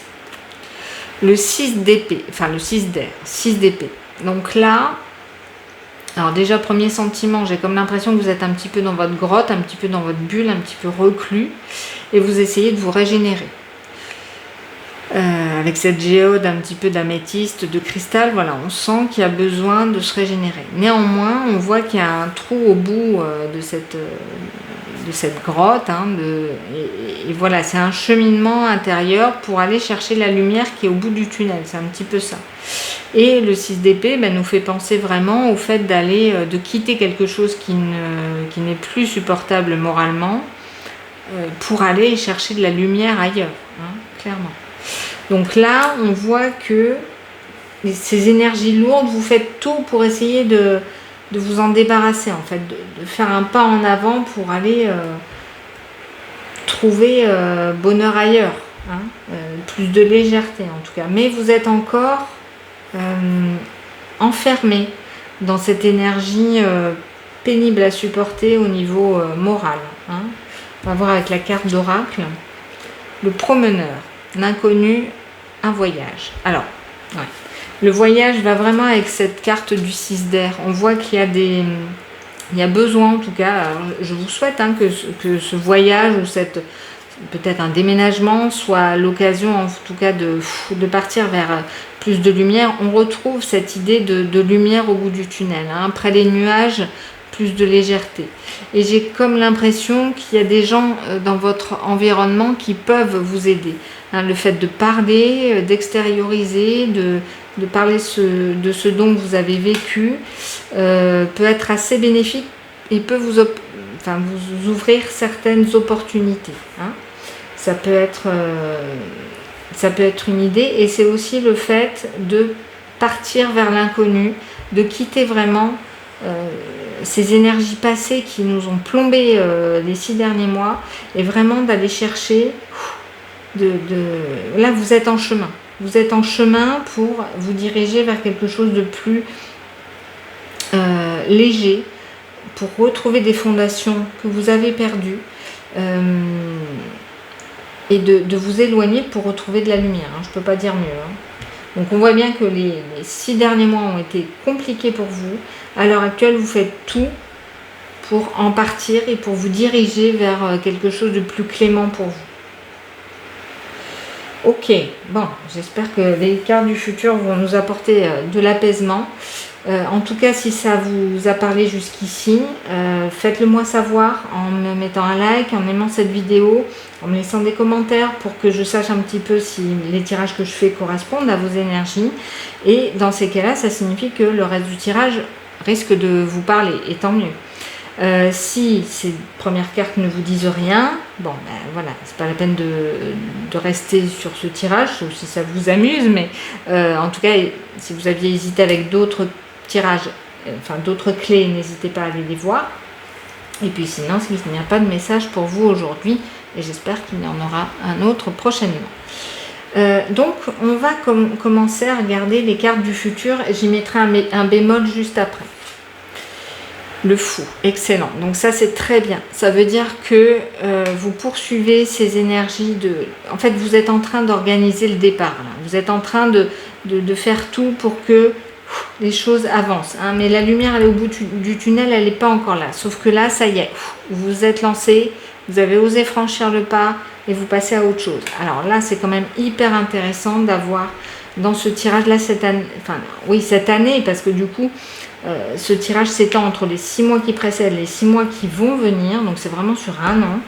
Le 6 d'épée, enfin le 6 d'air, 6 d'épée. Donc là, alors déjà premier sentiment, j'ai comme l'impression que vous êtes un petit peu dans votre grotte, un petit peu dans votre bulle, un petit peu reclus, et vous essayez de vous régénérer. Avec cette géode un petit peu d'améthyste, de cristal, voilà, on sent qu'il y a besoin de se régénérer. Néanmoins, on voit qu'il y a un trou au bout de cette grotte, hein, et voilà, c'est un cheminement intérieur pour aller chercher la lumière qui est au bout du tunnel, c'est un petit peu ça. Et le 6 d'épée nous fait penser vraiment au fait de quitter quelque chose qui n'est plus supportable moralement pour aller chercher de la lumière ailleurs, hein, clairement. Donc là, on voit que ces énergies lourdes, vous faites tout pour essayer de vous en débarrasser, en fait, de faire un pas en avant pour aller trouver bonheur ailleurs, hein, plus de légèreté en tout cas. Mais vous êtes encore enfermé dans cette énergie pénible à supporter au niveau moral, hein. On va voir avec la carte d'oracle, le promeneur, l'inconnu, un voyage. Alors, ouais. Le voyage va vraiment avec cette carte du 6 d'air. On voit qu'il y a besoin, en tout cas, alors je vous souhaite, hein, que ce voyage ou peut-être un déménagement soit l'occasion, en tout cas, de partir vers plus de lumière. On retrouve cette idée de lumière au bout du tunnel, hein, après les nuages, plus de légèreté. Et j'ai comme l'impression qu'il y a des gens dans votre environnement qui peuvent vous aider. Hein, le fait de parler, d'extérioriser, de parler de ce dont vous avez vécu peut être assez bénéfique et peut vous ouvrir certaines opportunités, hein. Ça peut être une idée, et c'est aussi le fait de partir vers l'inconnu, de quitter vraiment ces énergies passées qui nous ont plombé les 6 derniers mois, et vraiment d'aller chercher là vous êtes en chemin. Vous êtes en chemin pour vous diriger vers quelque chose de plus léger, pour retrouver des fondations que vous avez perdues, et de vous éloigner pour retrouver de la lumière, hein. Je ne peux pas dire mieux, hein. Donc on voit bien que les 6 derniers mois ont été compliqués pour vous. À l'heure actuelle, vous faites tout pour en partir et pour vous diriger vers quelque chose de plus clément pour vous. Ok, bon, j'espère que les cartes du futur vont nous apporter de l'apaisement. En tout cas, si ça vous a parlé jusqu'ici, faites-le moi savoir en me mettant un like, en aimant cette vidéo, en me laissant des commentaires pour que je sache un petit peu si les tirages que je fais correspondent à vos énergies. Et dans ces cas-là, ça signifie que le reste du tirage risque de vous parler, et tant mieux. Si ces premières cartes ne vous disent rien, bon ben voilà, c'est pas la peine de rester sur ce tirage, sauf si ça vous amuse, mais en tout cas, si vous aviez hésité avec d'autres tirages, enfin d'autres clés, n'hésitez pas à aller les voir. Et puis sinon, s'il n'y a pas de message pour vous aujourd'hui, et j'espère qu'il y en aura un autre prochainement. Donc on va commencer à regarder les cartes du futur, j'y mettrai un bémol juste après. Le fou, excellent. Donc ça c'est très bien. Ça veut dire que vous poursuivez ces énergies de... En fait, vous êtes en train d'organiser le départ. Là. Vous êtes en train de faire tout pour que les choses avancent. Hein. Mais la lumière, elle est au bout du tunnel, elle n'est pas encore là. Sauf que là, ça y est, vous vous êtes lancé, vous avez osé franchir le pas et vous passez à autre chose. Alors là, c'est quand même hyper intéressant d'avoir dans ce tirage-là cette année, enfin oui, cette année, parce que du coup, ce tirage s'étend entre les 6 mois qui précèdent, les 6 mois qui vont venir, donc c'est vraiment sur un an.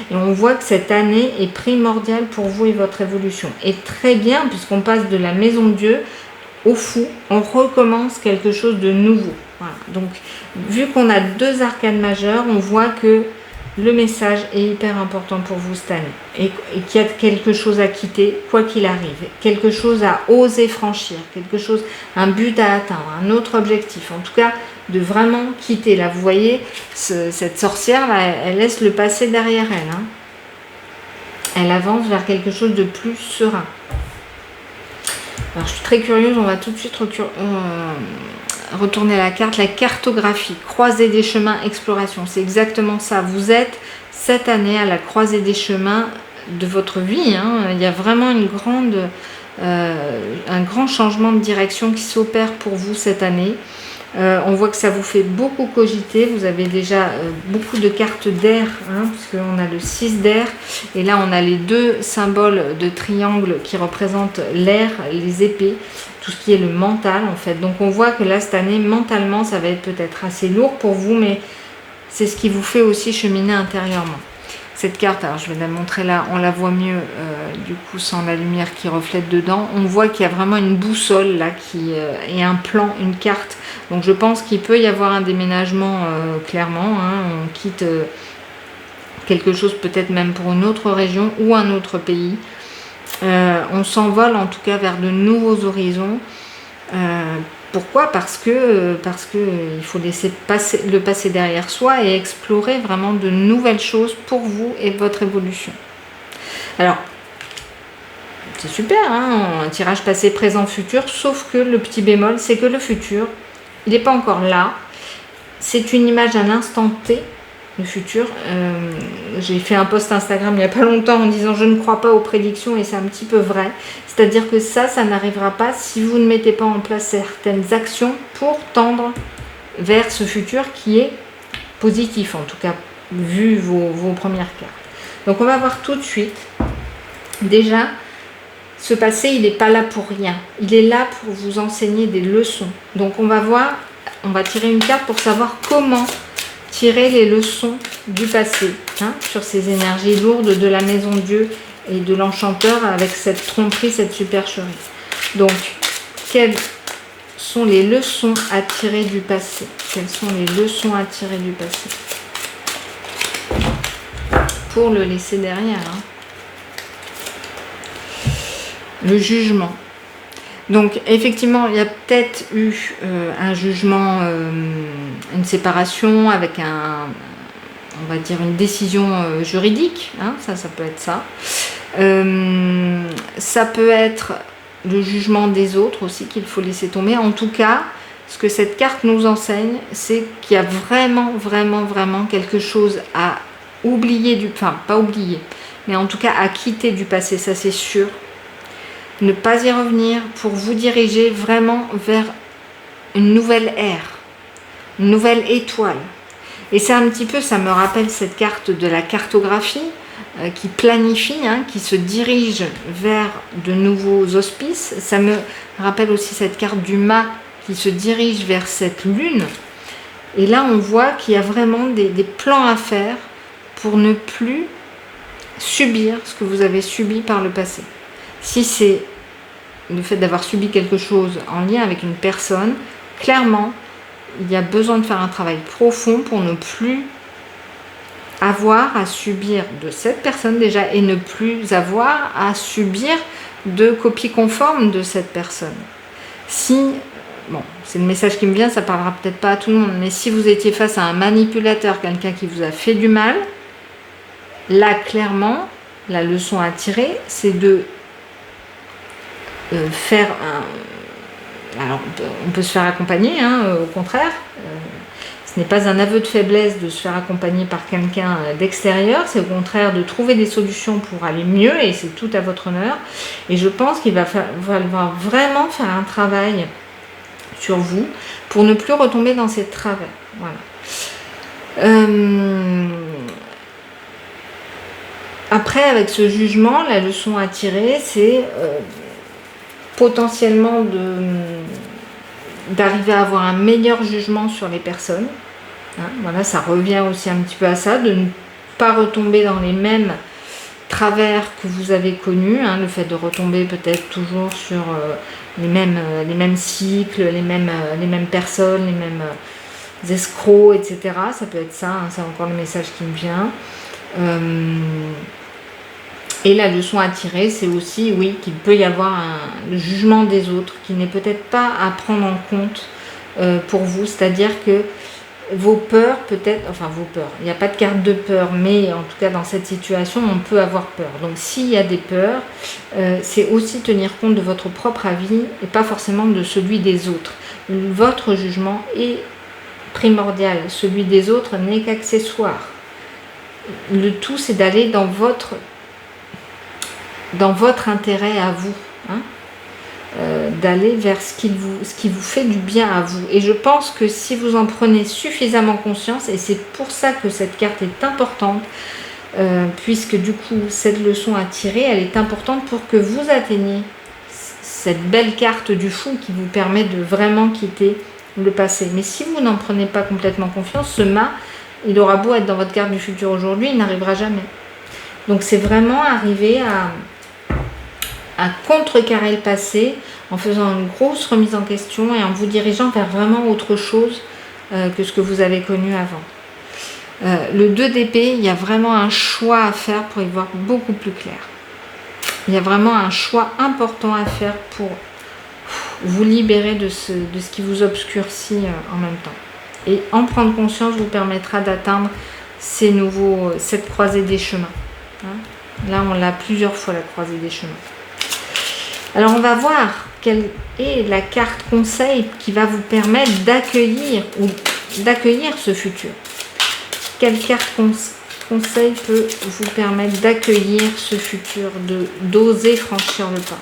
Et on voit que cette année est primordiale pour vous et votre évolution. Et très bien, puisqu'on passe de la maison de Dieu au fou, on recommence quelque chose de nouveau. Voilà. Donc, vu qu'on a 2 arcanes majeures, on voit que le message est hyper important pour vous cette année. Et qu'il y a quelque chose à quitter, quoi qu'il arrive. Quelque chose à oser franchir. Quelque chose, un but à atteindre, un autre objectif. En tout cas, de vraiment quitter. Là, vous voyez, cette sorcière, là, elle laisse le passé derrière elle. Hein. Elle avance vers quelque chose de plus serein. Alors, je suis très curieuse. On va tout de suite retourner la carte, la cartographie, croisée des chemins, exploration, c'est exactement ça. Vous êtes cette année à la croisée des chemins de votre vie. Hein. Il y a vraiment un grand changement de direction qui s'opère pour vous cette année. On voit que ça vous fait beaucoup cogiter. Vous avez déjà beaucoup de cartes d'air, hein, puisqu'on a le 6 d'air. Et là, on a les 2 symboles de triangle qui représentent l'air, les épées, tout ce qui est le mental, en fait. Donc, on voit que là, cette année, mentalement, ça va être peut-être assez lourd pour vous, mais c'est ce qui vous fait aussi cheminer intérieurement. Cette carte, alors je vais la montrer là, on la voit mieux du coup sans la lumière qui reflète dedans. On voit qu'il y a vraiment une boussole là et un plan, une carte. Donc je pense qu'il peut y avoir un déménagement clairement. Hein. On quitte quelque chose peut-être même pour une autre région ou un autre pays. On s'envole en tout cas vers de nouveaux horizons. Pourquoi ? Parce que il faut laisser le passé derrière soi et explorer vraiment de nouvelles choses pour vous et votre évolution. Alors, c'est super, hein, un tirage passé, présent, futur, sauf que le petit bémol, c'est que le futur, il n'est pas encore là. C'est une image à l'instant T, le futur. J'ai fait un post Instagram il n'y a pas longtemps en disant je ne crois pas aux prédictions et c'est un petit peu vrai. C'est-à-dire que ça n'arrivera pas si vous ne mettez pas en place certaines actions pour tendre vers ce futur qui est positif, en tout cas, vu vos premières cartes. Donc on va voir tout de suite. Déjà, ce passé, il n'est pas là pour rien. Il est là pour vous enseigner des leçons. Donc on va tirer une carte pour savoir comment tirer les leçons du passé, hein, sur ces énergies lourdes de la maison de Dieu et de l'enchanteur avec cette tromperie, cette supercherie. Donc, quelles sont les leçons à tirer du passé? Quelles sont les leçons à tirer du passé? Pour le laisser derrière. Hein. Le jugement. Donc, effectivement, il y a peut-être eu un jugement, une séparation avec on va dire une décision juridique. Hein, ça peut être ça. Ça peut être le jugement des autres aussi qu'il faut laisser tomber. En tout cas, ce que cette carte nous enseigne, c'est qu'il y a vraiment, vraiment, vraiment quelque chose à oublier enfin, pas oublier, mais en tout cas à quitter du passé, ça c'est sûr. Ne pas y revenir pour vous diriger vraiment vers une nouvelle ère, une nouvelle étoile. Et c'est un petit peu, ça me rappelle cette carte de la cartographie. qui planifie, hein, qui se dirige vers de nouveaux auspices. Ça me rappelle aussi cette carte du mât qui se dirige vers cette lune. Et là, on voit qu'il y a vraiment des plans à faire pour ne plus subir ce que vous avez subi par le passé. Si c'est le fait d'avoir subi quelque chose en lien avec une personne, clairement, il y a besoin de faire un travail profond pour ne plus avoir à subir de cette personne déjà et ne plus avoir à subir de copies conformes de cette personne. Si, bon, c'est le message qui me vient, ça parlera peut-être pas à tout le monde, mais si vous étiez face à un manipulateur, quelqu'un qui vous a fait du mal, là, clairement, la leçon à tirer, c'est de faire un... Alors, on peut se faire accompagner, hein, au contraire. Ce n'est pas un aveu de faiblesse de se faire accompagner par quelqu'un d'extérieur, c'est au contraire de trouver des solutions pour aller mieux, et c'est tout à votre honneur. Et je pense qu'il va falloir vraiment faire un travail sur vous pour ne plus retomber dans ces travers. Voilà. Après, avec ce jugement, la leçon à tirer, c'est potentiellement d'arriver à avoir un meilleur jugement sur les personnes. Hein, voilà, ça revient aussi un petit peu à ça, de ne pas retomber dans les mêmes travers que vous avez connus, hein, le fait de retomber peut-être toujours sur les mêmes cycles, les mêmes personnes, les mêmes escrocs, etc. Ça peut être ça, hein, c'est encore le message qui me vient. Et la leçon à tirer, c'est aussi, oui, qu'il peut y avoir le jugement des autres qui n'est peut-être pas à prendre en compte pour vous. C'est-à-dire que vos peurs, peut-être, enfin vos peurs, il n'y a pas de carte de peur, mais en tout cas dans cette situation, on peut avoir peur. Donc s'il y a des peurs, c'est aussi tenir compte de votre propre avis et pas forcément de celui des autres. Votre jugement est primordial, celui des autres n'est qu'accessoire. Le tout, c'est d'aller dans votre intérêt à vous, hein, d'aller vers ce qui vous fait du bien à vous. Et je pense que si vous en prenez suffisamment conscience, et c'est pour ça que cette carte est importante, puisque du coup cette leçon à tirer, elle est importante pour que vous atteigniez cette belle carte du fou qui vous permet de vraiment quitter le passé. Mais si vous n'en prenez pas complètement confiance, ce mât, il aura beau être dans votre carte du futur aujourd'hui, il n'arrivera jamais. Donc c'est vraiment arriver à contrecarrer le passé en faisant une grosse remise en question et en vous dirigeant vers vraiment autre chose que ce que vous avez connu avant. Le 2 d'épée, il y a vraiment un choix à faire pour y voir beaucoup plus clair. Il y a vraiment un choix important à faire pour vous libérer de ce qui vous obscurcit en même temps. Et en prendre conscience vous permettra d'atteindre cette croisée des chemins. Hein, là, on l'a plusieurs fois, la croisée des chemins. Alors, on va voir quelle est la carte conseil qui va vous permettre d'accueillir ce futur. Quelle carte conseil peut vous permettre d'accueillir ce futur, d'oser franchir le pas?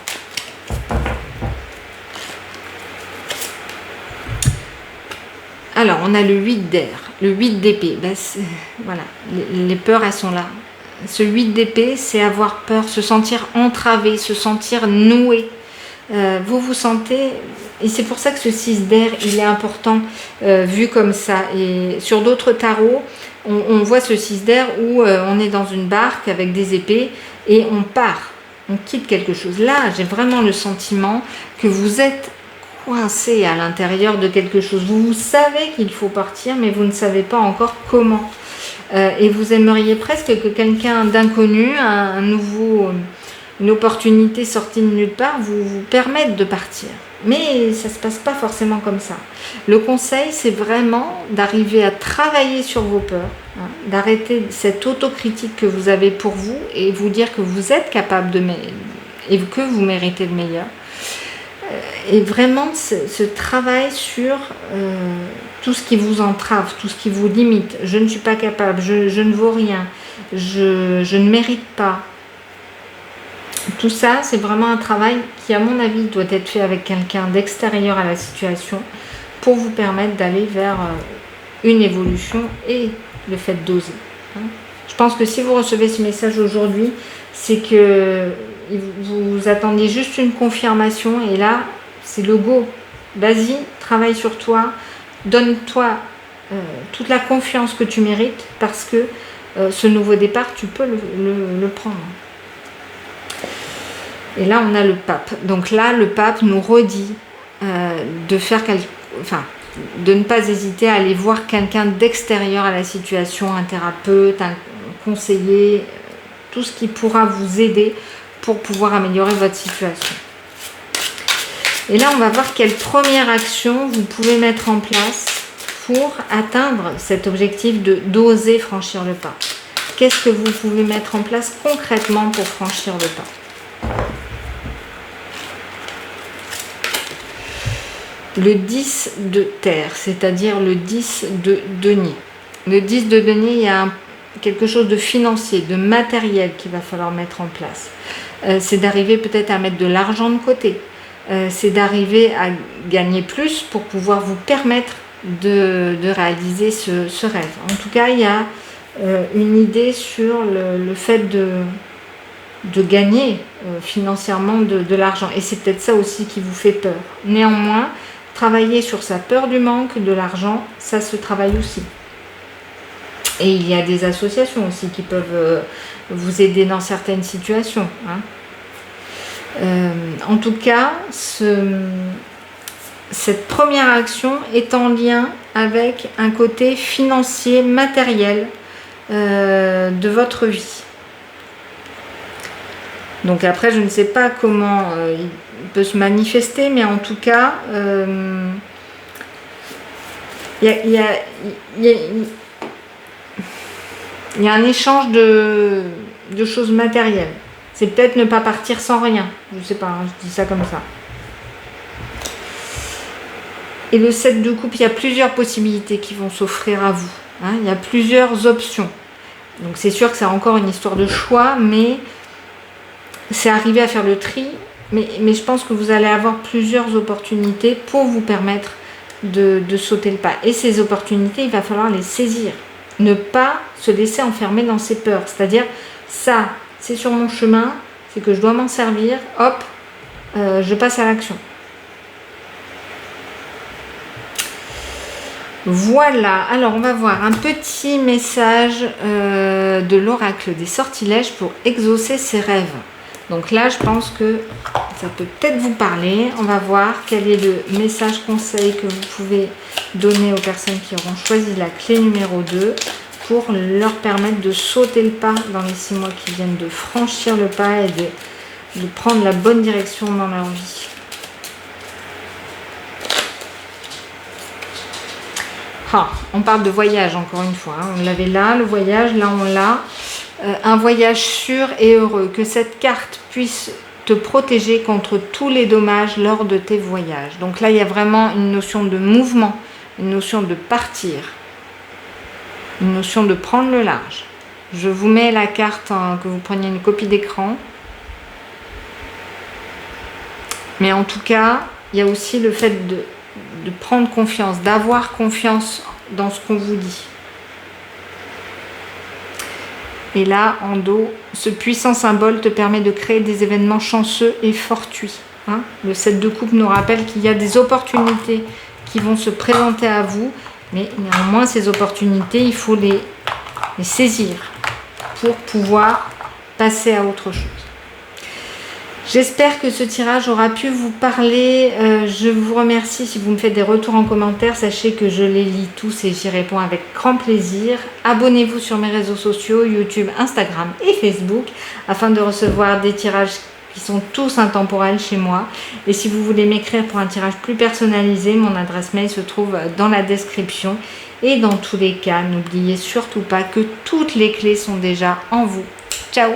Alors, on a le 8 d'air, le 8 d'épée. Ben, voilà, les peurs, elles sont là. Ce 8 d'épée, c'est avoir peur, se sentir entravé, se sentir noué. Vous vous sentez... Et c'est pour ça que ce 6 d'air, il est important vu comme ça. Et sur d'autres tarots, on voit ce 6 d'air où on est dans une barque avec des épées et on part, on quitte quelque chose. Là, j'ai vraiment le sentiment que vous êtes coincé à l'intérieur de quelque chose. Vous savez qu'il faut partir, mais vous ne savez pas encore comment. Et vous aimeriez presque que quelqu'un d'inconnu, une opportunité sortie de nulle part, vous permette de partir. Mais ça ne se passe pas forcément comme ça. Le conseil, c'est vraiment d'arriver à travailler sur vos peurs, hein, d'arrêter cette autocritique que vous avez pour vous et vous dire que vous êtes capable et que vous méritez le meilleur. Et vraiment ce travail sur tout ce qui vous entrave, tout ce qui vous limite. Je ne suis pas capable, je ne vaux rien, je ne mérite pas. Tout ça, c'est vraiment un travail qui, à mon avis, doit être fait avec quelqu'un d'extérieur à la situation pour vous permettre d'aller vers une évolution et le fait d'oser. Hein. Je pense que si vous recevez ce message aujourd'hui, c'est que vous attendiez juste une confirmation et là, c'est le go. Vas-y, travaille sur toi, donne-toi toute la confiance que tu mérites parce que ce nouveau départ, tu peux le prendre. Et là, on a le pape. Donc là, le pape nous redit de ne pas hésiter à aller voir quelqu'un d'extérieur à la situation, un thérapeute, un conseiller, tout ce qui pourra vous aider pour pouvoir améliorer votre situation. Et là, on va voir quelle première action vous pouvez mettre en place pour atteindre cet objectif d'oser franchir le pas. Qu'est-ce que vous pouvez mettre en place concrètement pour franchir le pas? Le 10 de terre, c'est-à-dire le 10 de denier. Le 10 de denier, il y a quelque chose de financier, de matériel qu'il va falloir mettre en place. C'est d'arriver peut-être à mettre de l'argent de côté. C'est d'arriver à gagner plus pour pouvoir vous permettre de réaliser ce rêve. En tout cas, il y a une idée sur le fait de gagner financièrement de l'argent. Et c'est peut-être ça aussi qui vous fait peur. Néanmoins, travailler sur sa peur du manque de l'argent, ça se travaille aussi. Et il y a des associations aussi qui peuvent vous aider dans certaines situations. En tout cas, cette première action est en lien avec un côté financier, matériel de votre vie. Donc après, je ne sais pas comment il peut se manifester, mais en tout cas, il y a un échange de choses matérielles. C'est peut-être ne pas partir sans rien. Je ne sais pas, je dis ça comme ça. Et le 7 de coupe, il y a plusieurs possibilités qui vont s'offrir à vous. Il y a plusieurs options. Donc c'est sûr que c'est encore une histoire de choix, mais c'est arriver à faire le tri. Mais je pense que vous allez avoir plusieurs opportunités pour vous permettre de sauter le pas. Et ces opportunités, il va falloir les saisir. Ne pas se laisser enfermer dans ses peurs. C'est-à-dire, ça, c'est sur mon chemin, c'est que je dois m'en servir. Hop, je passe à l'action. Voilà, alors on va voir un petit message de l'oracle des sortilèges pour exaucer ses rêves. Donc là, je pense que ça peut peut-être vous parler. On va voir quel est le message conseil que vous pouvez donner aux personnes qui auront choisi la clé numéro 2 pour leur permettre de sauter le pas dans les 6 mois qui viennent, de franchir le pas et de prendre la bonne direction dans leur vie. On parle de voyage encore une fois. On l'avait là, le voyage, là on l'a. Un voyage sûr et heureux. Que cette carte puisse te protéger contre tous les dommages lors de tes voyages. Donc là, il y a vraiment une notion de mouvement, une notion de partir, une notion de prendre le large. Je vous mets la carte, que vous preniez une copie d'écran. Mais en tout cas, il y a aussi le fait de prendre confiance, d'avoir confiance dans ce qu'on vous dit. Et là, en dos, ce puissant symbole te permet de créer des événements chanceux et fortuits. Le 7 de coupe nous rappelle qu'il y a des opportunités qui vont se présenter à vous, mais néanmoins, ces opportunités, il faut les saisir pour pouvoir passer à autre chose. J'espère que ce tirage aura pu vous parler. Je vous remercie si vous me faites des retours en commentaire. Sachez que je les lis tous et j'y réponds avec grand plaisir. Abonnez-vous sur mes réseaux sociaux, YouTube, Instagram et Facebook, afin de recevoir des tirages qui sont tous intemporels chez moi. Et si vous voulez m'écrire pour un tirage plus personnalisé, mon adresse mail se trouve dans la description. Et dans tous les cas, n'oubliez surtout pas que toutes les clés sont déjà en vous. Ciao!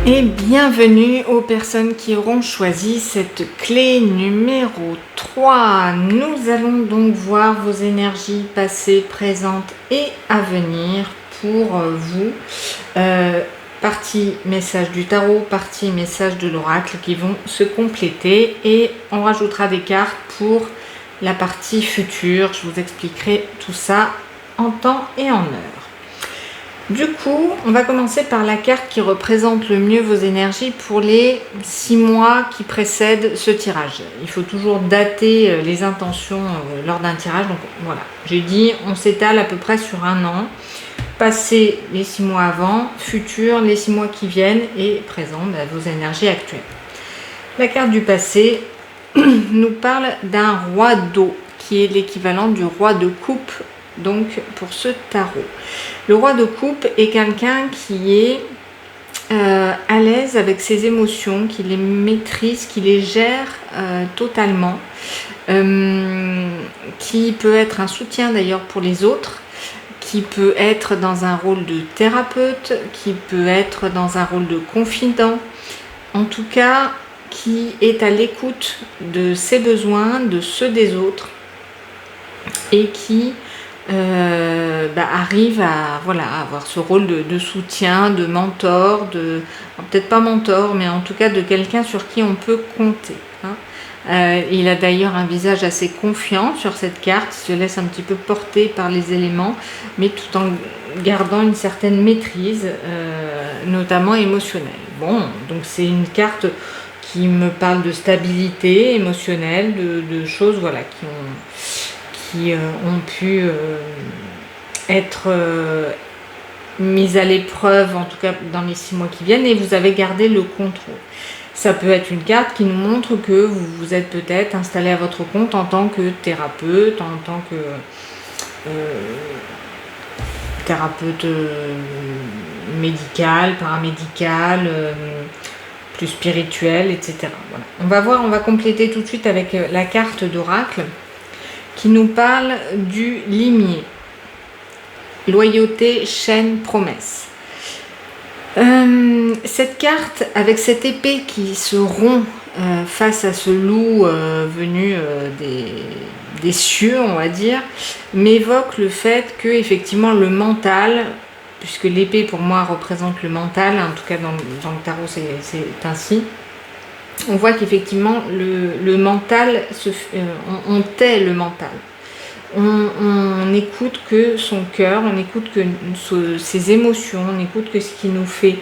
Et bienvenue aux personnes qui auront choisi cette clé numéro 3. Nous allons donc voir vos énergies passées, présentes et à venir pour vous. Partie message du tarot, partie message de l'oracle qui vont se compléter et on rajoutera des cartes pour la partie future. Je vous expliquerai tout ça en temps et en heure. Du coup, on va commencer par la carte qui représente le mieux vos énergies pour les 6 mois qui précèdent ce tirage. Il faut toujours dater les intentions lors d'un tirage. Donc voilà, j'ai dit on s'étale à peu près sur un an. Passé les 6 mois avant, futur, les 6 mois qui viennent et présent, vos énergies actuelles. La carte du passé nous parle d'un roi d'eau qui est l'équivalent du roi de coupe donc pour ce tarot. Le roi de coupe est quelqu'un qui est à l'aise avec ses émotions, qui les maîtrise, qui les gère totalement, qui peut être un soutien d'ailleurs pour les autres, qui peut être dans un rôle de thérapeute, qui peut être dans un rôle de confident, en tout cas qui est à l'écoute de ses besoins, de ceux des autres et qui arrive à avoir ce rôle de soutien, de mentor, peut-être pas mentor, mais en tout cas de quelqu'un sur qui on peut compter. Il a d'ailleurs un visage assez confiant sur cette carte, il se laisse un petit peu porter par les éléments, mais tout en gardant une certaine maîtrise, notamment émotionnelle. Bon, donc c'est une carte qui me parle de stabilité émotionnelle, de choses qui ont pu être mises à l'épreuve, en tout cas dans les 6 mois qui viennent, et vous avez gardé le contrôle. Ça peut être une carte qui nous montre que vous vous êtes peut-être installé à votre compte en tant que thérapeute, en tant que thérapeute médical, paramédical, plus spirituel, etc. Voilà. On va compléter tout de suite avec la carte d'oracle qui nous parle du limier. Loyauté, chaîne, promesse. Cette carte, avec cette épée qui se rompt face à ce loup venu des cieux, on va dire, m'évoque le fait que effectivement le mental, puisque l'épée pour moi représente le mental, en tout cas dans le tarot c'est ainsi, on voit qu'effectivement le mental, on tait le mental. On n'écoute que son cœur, on n'écoute que ses émotions, on n'écoute que ce qui nous fait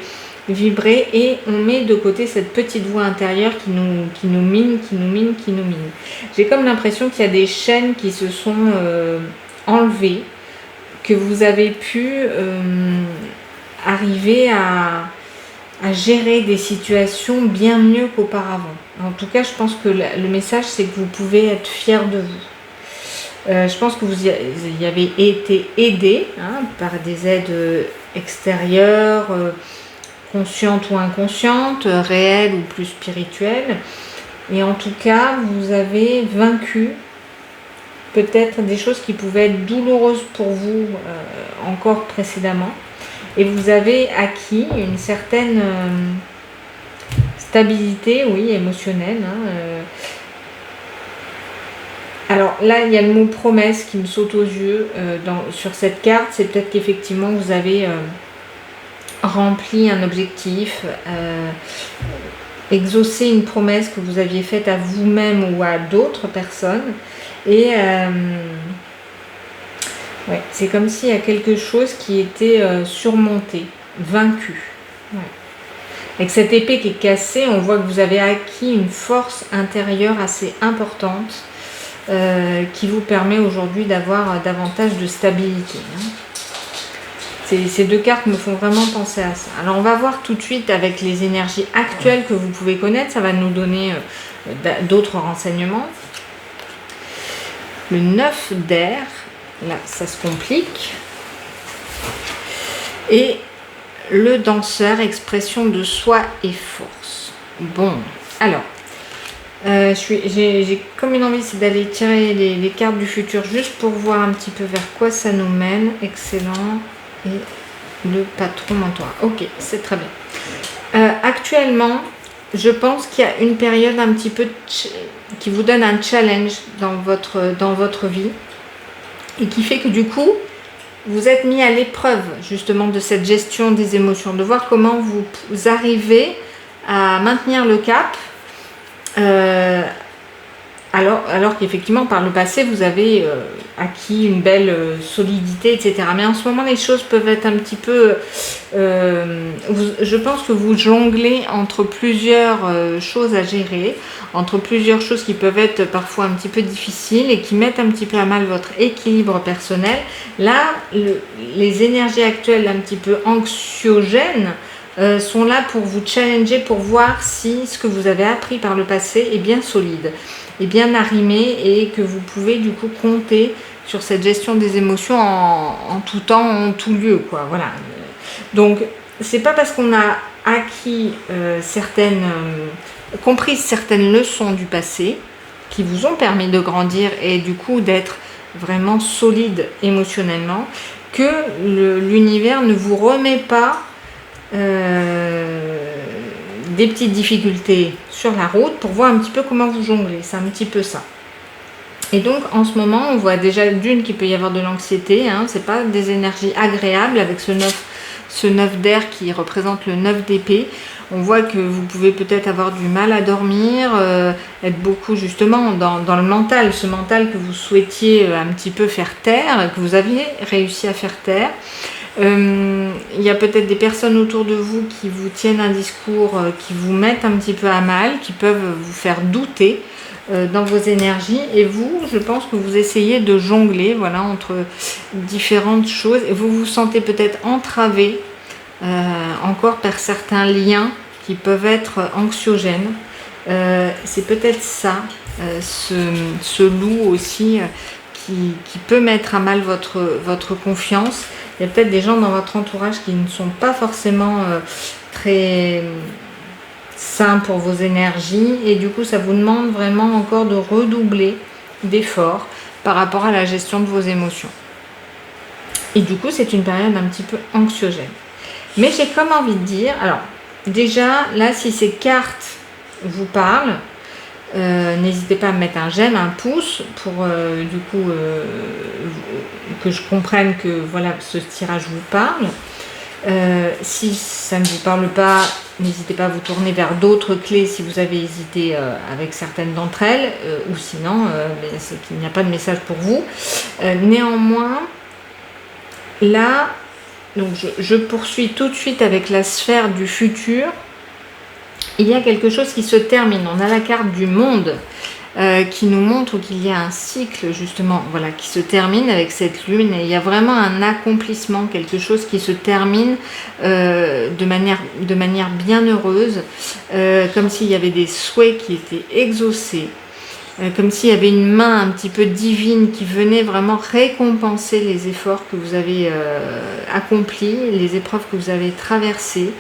vibrer et on met de côté cette petite voix intérieure qui nous mine. J'ai comme l'impression qu'il y a des chaînes qui se sont enlevées, que vous avez pu arriver à gérer des situations bien mieux qu'auparavant. En tout cas, je pense que le message, c'est que vous pouvez être fiers de vous. Je pense que vous y avez été aidé par des aides extérieures, conscientes ou inconscientes, réelles ou plus spirituelles. Et en tout cas, vous avez vaincu peut-être des choses qui pouvaient être douloureuses pour vous encore précédemment. Et vous avez acquis une certaine stabilité, oui, émotionnelle. Alors là, il y a le mot promesse qui me saute aux yeux sur cette carte. C'est peut-être qu'effectivement, vous avez rempli un objectif, exaucé une promesse que vous aviez faite à vous-même ou à d'autres personnes. Et c'est comme s'il y a quelque chose qui était surmonté, vaincu. Ouais. Avec cette épée qui est cassée, on voit que vous avez acquis une force intérieure assez importante qui vous permet aujourd'hui d'avoir davantage de stabilité. Ces deux cartes me font vraiment penser à ça. Alors on va voir tout de suite avec les énergies actuelles que vous pouvez connaître, ça va nous donner d'autres renseignements. Le 9 d'air, là ça se complique. Et le danseur, expression de soi et force. Bon, alors, j'ai comme une envie, c'est d'aller tirer les cartes du futur juste pour voir un petit peu vers quoi ça nous mène. Excellent. Et le patron mentor. Ok, c'est très bien. Actuellement, je pense qu'il y a une période un petit peu qui vous donne un challenge dans votre vie et qui fait que du coup, vous êtes mis à l'épreuve justement de cette gestion des émotions, de voir comment vous arrivez à maintenir le cap, alors qu'effectivement par le passé vous avez acquis une belle solidité, etc. Mais en ce moment les choses peuvent être un petit peu, je pense que vous jonglez entre plusieurs choses à gérer, entre plusieurs choses qui peuvent être parfois un petit peu difficiles et qui mettent un petit peu à mal votre équilibre personnel. Là, les énergies actuelles un petit peu anxiogènes sont là pour vous challenger, pour voir si ce que vous avez appris par le passé est bien solide, est bien arrimé et que vous pouvez du coup compter sur cette gestion des émotions en tout temps, en tout lieu, quoi. Voilà. Donc, c'est pas parce qu'on a acquis compris certaines leçons du passé qui vous ont permis de grandir et du coup d'être vraiment solide émotionnellement que l'univers ne vous remet pas des petites difficultés sur la route pour voir un petit peu comment vous jonglez. C'est un petit peu ça. Et donc en ce moment on voit déjà d'une qu'il peut y avoir de l'anxiété, hein, c'est pas des énergies agréables avec ce 9 d'air qui représente le 9 d'épée. On voit que vous pouvez peut-être avoir du mal à dormir, être beaucoup justement dans le mental, ce mental que vous souhaitiez un petit peu faire taire, que vous aviez réussi à faire taire. Il y a peut-être des personnes autour de vous qui vous tiennent un discours, qui vous mettent un petit peu à mal, qui peuvent vous faire douter dans vos énergies. Et vous, je pense que vous essayez de jongler, voilà, entre différentes choses. Et vous vous sentez peut-être entravé encore par certains liens qui peuvent être anxiogènes. C'est peut-être ça, ce loup aussi qui peut mettre à mal votre confiance. Il y a peut-être des gens dans votre entourage qui ne sont pas forcément très sains pour vos énergies et du coup ça vous demande vraiment encore de redoubler d'efforts par rapport à la gestion de vos émotions. Et du coup c'est une période un petit peu anxiogène. Mais j'ai comme envie de dire, alors déjà là si ces cartes vous parlent, n'hésitez pas à me mettre un j'aime, un pouce pour du coup que je comprenne que voilà ce tirage vous parle. Si ça ne vous parle pas, n'hésitez pas à vous tourner vers d'autres clés si vous avez hésité avec certaines d'entre elles, ou sinon c'est qu'il n'y a pas de message pour vous. Néanmoins, là, donc je poursuis tout de suite avec la sphère du futur. Il y a quelque chose qui se termine. On a la carte du monde qui nous montre qu'il y a un cycle justement, voilà, qui se termine avec cette lune. Et il y a vraiment un accomplissement, quelque chose qui se termine de manière bien heureuse, comme s'il y avait des souhaits qui étaient exaucés, comme s'il y avait une main un petit peu divine qui venait vraiment récompenser les efforts que vous avez accomplis, les épreuves que vous avez traversées.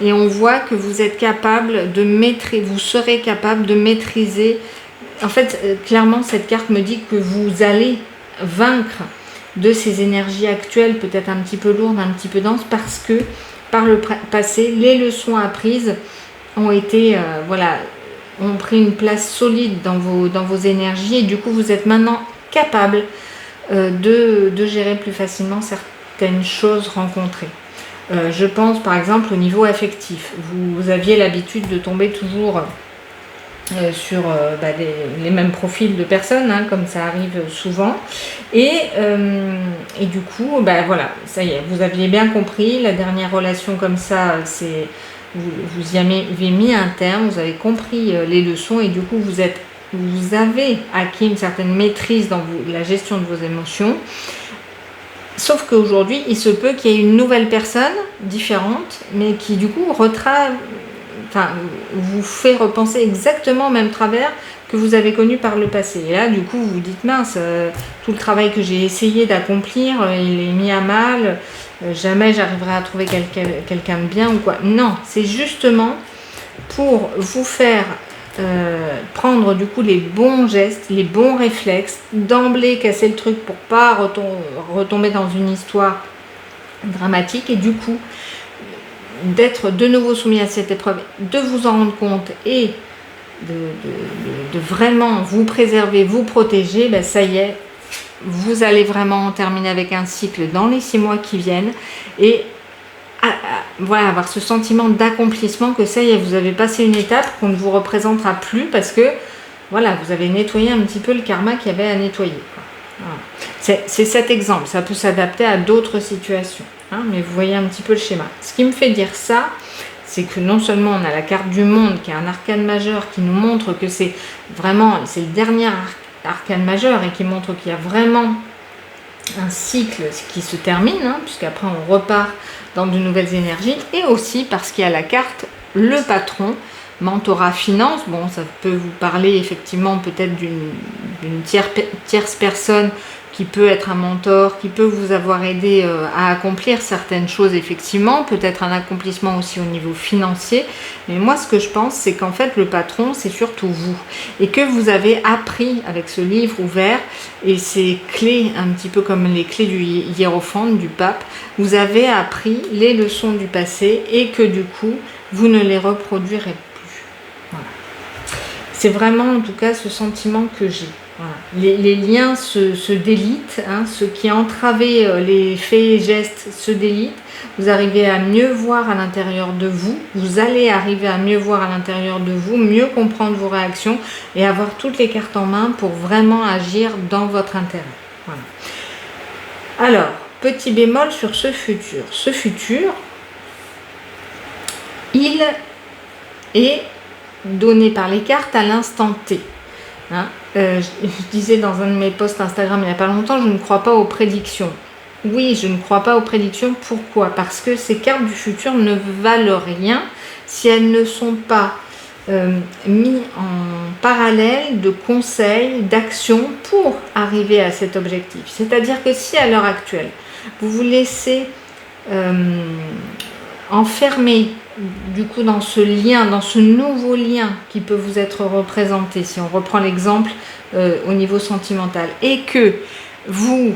Et on voit que vous êtes capable de maîtriser, vous serez capable de maîtriser. En fait, clairement, cette carte me dit que vous allez vaincre de ces énergies actuelles, peut-être un petit peu lourdes, un petit peu denses, parce que par le passé, les leçons apprises ont été, ont pris une place solide dans vos énergies. Et du coup, vous êtes maintenant capable de gérer plus facilement certaines choses rencontrées. Je pense par exemple au niveau affectif. Vous aviez l'habitude de tomber toujours sur les mêmes profils de personnes, hein, comme ça arrive souvent. Et du coup, voilà, ça y est, vous aviez bien compris, la dernière relation comme ça, vous y avez mis un terme, vous avez compris les leçons et du coup, vous avez acquis une certaine maîtrise dans la gestion de vos émotions. Sauf qu'aujourd'hui, il se peut qu'il y ait une nouvelle personne différente, mais qui du coup vous fait repenser exactement au même travers que vous avez connu par le passé. Et là, du coup, vous vous dites, mince, tout le travail que j'ai essayé d'accomplir, il est mis à mal, jamais j'arriverai à trouver quelqu'un de bien ou quoi. Non, c'est justement pour vous faire prendre du coup les bons gestes, les bons réflexes, d'emblée casser le truc pour pas retomber dans une histoire dramatique et du coup d'être de nouveau soumis à cette épreuve, de vous en rendre compte et de vraiment vous préserver, vous protéger. Ça y est, vous allez vraiment terminer avec un cycle dans les 6 mois qui viennent et voilà, avoir ce sentiment d'accomplissement que ça y est, vous avez passé une étape qu'on ne vous représentera plus parce que voilà, vous avez nettoyé un petit peu le karma qu'il y avait à nettoyer. Voilà. C'est cet exemple, ça peut s'adapter à d'autres situations, hein, mais vous voyez un petit peu le schéma. Ce qui me fait dire ça, c'est que non seulement on a la carte du monde qui est un arcane majeur qui nous montre que c'est le dernier arcane majeur et qui montre qu'il y a vraiment un cycle qui se termine, hein, puisqu'après on repart dans de nouvelles énergies, et aussi parce qu'il y a la carte le patron, mentorat finance. Bon, ça peut vous parler effectivement peut-être d'une tierce personne qui peut être un mentor, qui peut vous avoir aidé à accomplir certaines choses effectivement, peut-être un accomplissement aussi au niveau financier. Mais moi, ce que je pense, c'est qu'en fait, le patron, c'est surtout vous. Et que vous avez appris avec ce livre ouvert et ces clés, un petit peu comme les clés du hiérophant, du pape, vous avez appris les leçons du passé et que du coup, vous ne les reproduirez plus. Voilà. C'est vraiment en tout cas ce sentiment que j'ai. Voilà. Les liens se délitent, hein, ce qui entravait les faits et gestes se délite. Vous arrivez à mieux voir à l'intérieur de vous, vous allez arriver à mieux voir à l'intérieur de vous, mieux comprendre vos réactions et avoir toutes les cartes en main pour vraiment agir dans votre intérêt. Voilà. Alors, petit bémol sur ce futur. Ce futur, il est donné par les cartes à l'instant T. Hein, je disais dans un de mes posts Instagram il n'y a pas longtemps, je ne crois pas aux prédictions. Oui, je ne crois pas aux prédictions. Pourquoi? Parce que ces cartes du futur ne valent rien si elles ne sont pas mises en parallèle de conseils, d'actions pour arriver à cet objectif. C'est-à-dire que si à l'heure actuelle, vous vous laissez enfermer du coup dans ce lien, dans ce nouveau lien qui peut vous être représenté, si on reprend l'exemple au niveau sentimental, et que vous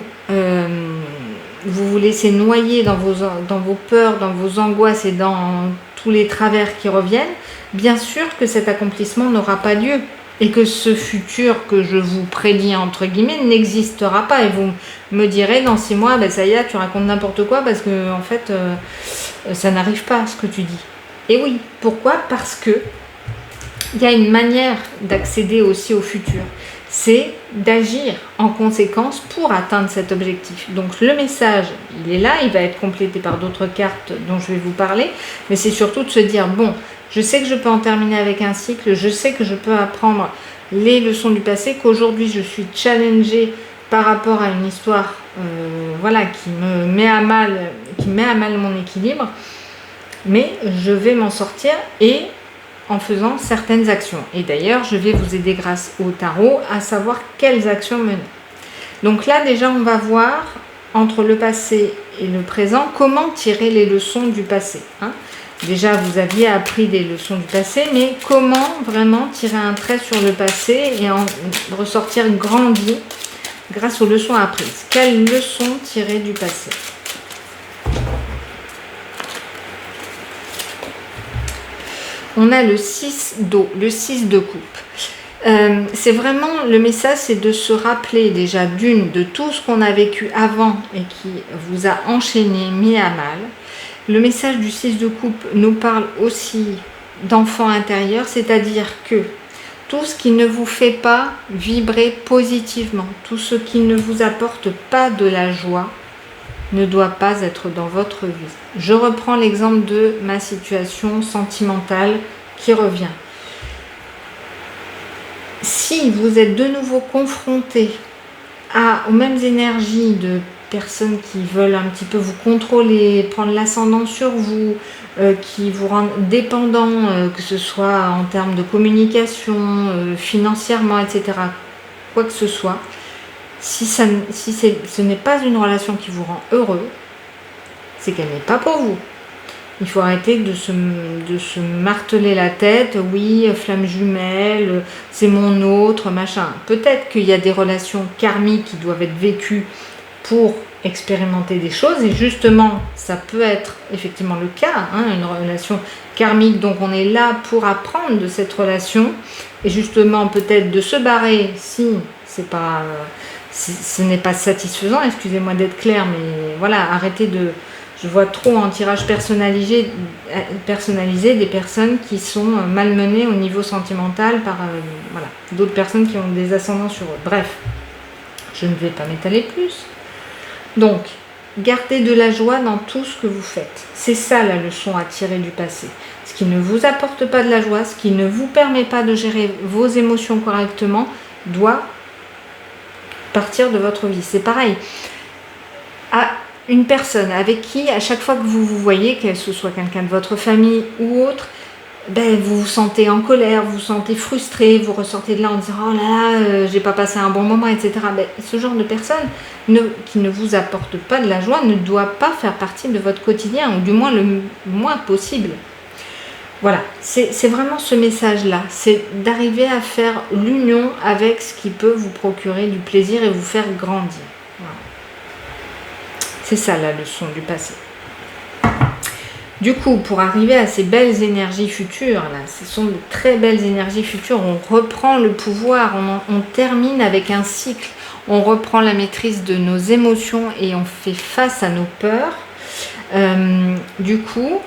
vous laissez noyer dans vos peurs, dans vos angoisses et dans tous les travers qui reviennent, bien sûr que cet accomplissement n'aura pas lieu et que ce futur que je vous prédis entre guillemets n'existera pas, et vous me direz dans 6 mois, ben ça y est, tu racontes n'importe quoi parce que en fait ça n'arrive pas ce que tu dis. Et oui, pourquoi? Parce que il y a une manière d'accéder aussi au futur, c'est d'agir en conséquence pour atteindre cet objectif. Donc le message, il est là, il va être complété par d'autres cartes dont je vais vous parler, mais c'est surtout de se dire, bon, je sais que je peux en terminer avec un cycle, je sais que je peux apprendre les leçons du passé, qu'aujourd'hui je suis challengée par rapport à une histoire voilà, qui met à mal mon équilibre, mais je vais m'en sortir et en faisant certaines actions. Et d'ailleurs, je vais vous aider grâce au tarot à savoir quelles actions mener. Donc là, déjà, on va voir entre le passé et le présent comment tirer les leçons du passé. Hein. Déjà, vous aviez appris des leçons du passé, mais comment vraiment tirer un trait sur le passé et en ressortir grandi grâce aux leçons apprises. Quelles leçons tirer du passé? On a le 6 d'eau, le 6 de coupe. C'est vraiment, le message, c'est de se rappeler déjà de tout ce qu'on a vécu avant et qui vous a enchaîné, mis à mal. Le message du 6 de coupe nous parle aussi d'enfant intérieur, c'est-à-dire que tout ce qui ne vous fait pas vibrer positivement, tout ce qui ne vous apporte pas de la joie, ne doit pas être dans votre vie. Je reprends l'exemple de ma situation sentimentale qui revient. Si vous êtes de nouveau confronté aux mêmes énergies de personnes qui veulent un petit peu vous contrôler, prendre l'ascendant sur vous, qui vous rendent dépendant, que ce soit en termes de communication, financièrement, etc., quoi que ce soit, si ce n'est pas une relation qui vous rend heureux, c'est qu'elle n'est pas pour vous. Il faut arrêter de se marteler la tête, oui, flamme jumelle, c'est mon autre, machin. Peut-être qu'il y a des relations karmiques qui doivent être vécues pour expérimenter des choses, et justement, ça peut être effectivement le cas, hein, une relation karmique, donc on est là pour apprendre de cette relation, et justement peut-être de se barrer si c'est pas ce n'est pas satisfaisant, excusez-moi d'être clair, mais voilà, arrêtez de... Je vois trop en tirage personnalisé des personnes qui sont malmenées au niveau sentimental par voilà, d'autres personnes qui ont des ascendants sur eux. Bref, je ne vais pas m'étaler plus. Donc, gardez de la joie dans tout ce que vous faites. C'est ça la leçon à tirer du passé. Ce qui ne vous apporte pas de la joie, ce qui ne vous permet pas de gérer vos émotions correctement, doit partir de votre vie. C'est pareil. Une personne avec qui, à chaque fois que vous vous voyez, que ce soit quelqu'un de votre famille ou autre, ben, vous vous sentez en colère, vous vous sentez frustré, vous ressortez de là en disant « Oh là là, j'ai pas passé un bon moment, etc. » Ben, ce genre de personne qui ne vous apporte pas de la joie ne doit pas faire partie de votre quotidien, ou du moins le moins possible. Voilà, c'est vraiment ce message-là, c'est d'arriver à faire l'union avec ce qui peut vous procurer du plaisir et vous faire grandir. Voilà. C'est ça la leçon du passé. Du coup, pour arriver à ces belles énergies futures, là, ce sont de très belles énergies futures, on reprend le pouvoir, on termine avec un cycle, on reprend la maîtrise de nos émotions et on fait face à nos peurs. Du coup,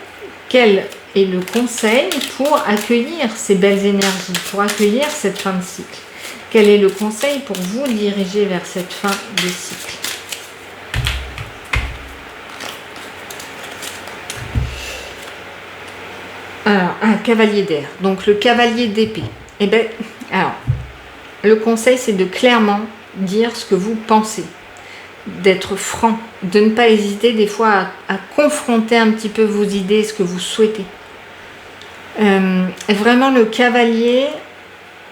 quel est le conseil pour accueillir ces belles énergies, pour accueillir cette fin de cycle? Quel est le conseil pour vous diriger vers cette fin de cycle? Alors, un cavalier d'air, donc le cavalier d'épée. Eh bien, alors, le conseil, c'est de clairement dire ce que vous pensez, d'être franc, de ne pas hésiter des fois à confronter un petit peu vos idées, ce que vous souhaitez. Vraiment, le cavalier,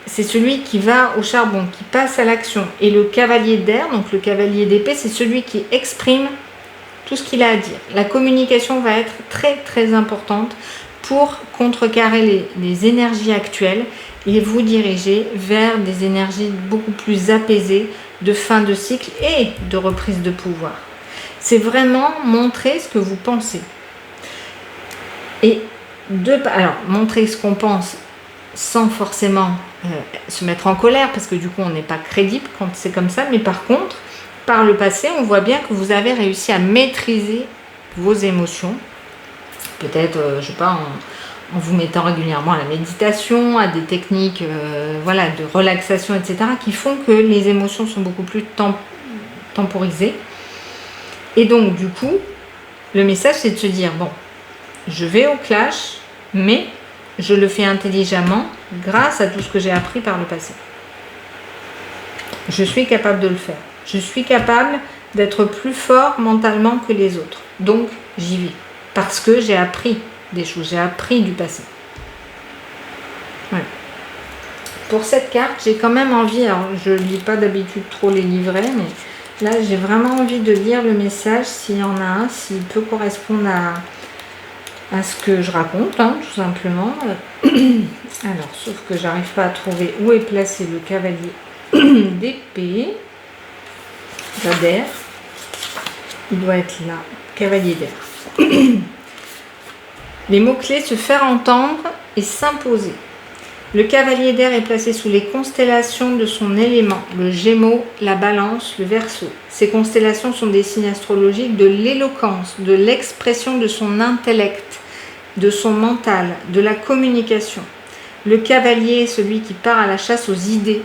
c'est celui qui va au charbon, qui passe à l'action. Et le cavalier d'air, donc le cavalier d'épée, c'est celui qui exprime tout ce qu'il a à dire. La communication va être très très importante pour contrecarrer les énergies actuelles et vous diriger vers des énergies beaucoup plus apaisées de fin de cycle et de reprise de pouvoir. C'est vraiment montrer ce que vous pensez. Et alors, montrer ce qu'on pense sans forcément se mettre en colère, parce que du coup on n'est pas crédible quand c'est comme ça, mais par contre, par le passé, on voit bien que vous avez réussi à maîtriser vos émotions. Peut-être, je sais pas, en vous mettant régulièrement à la méditation, à des techniques voilà, de relaxation, etc., qui font que les émotions sont beaucoup plus temporisées. Et donc, du coup, le message, c'est de se dire, bon, je vais au clash, mais je le fais intelligemment grâce à tout ce que j'ai appris par le passé. Je suis capable de le faire. Je suis capable d'être plus fort mentalement que les autres. Donc, j'y vais. Parce que j'ai appris des choses, j'ai appris du passé. Ouais. Pour cette carte, j'ai quand même envie, alors je ne lis pas d'habitude trop les livrets, mais là j'ai vraiment envie de lire le message s'il y en a un, s'il peut correspondre à ce que je raconte, hein, tout simplement. Alors, sauf que j'arrive pas à trouver où est placé le cavalier d'épée. D'air. Il doit être là, cavalier d'air. Les mots-clés: se faire entendre et s'imposer. Le cavalier d'air est placé sous les constellations de son élément, le Gémeaux, la Balance, le Verseau. Ces constellations sont des signes astrologiques de l'éloquence, de l'expression de son intellect, de son mental, de la communication. Le cavalier est celui qui part à la chasse aux idées,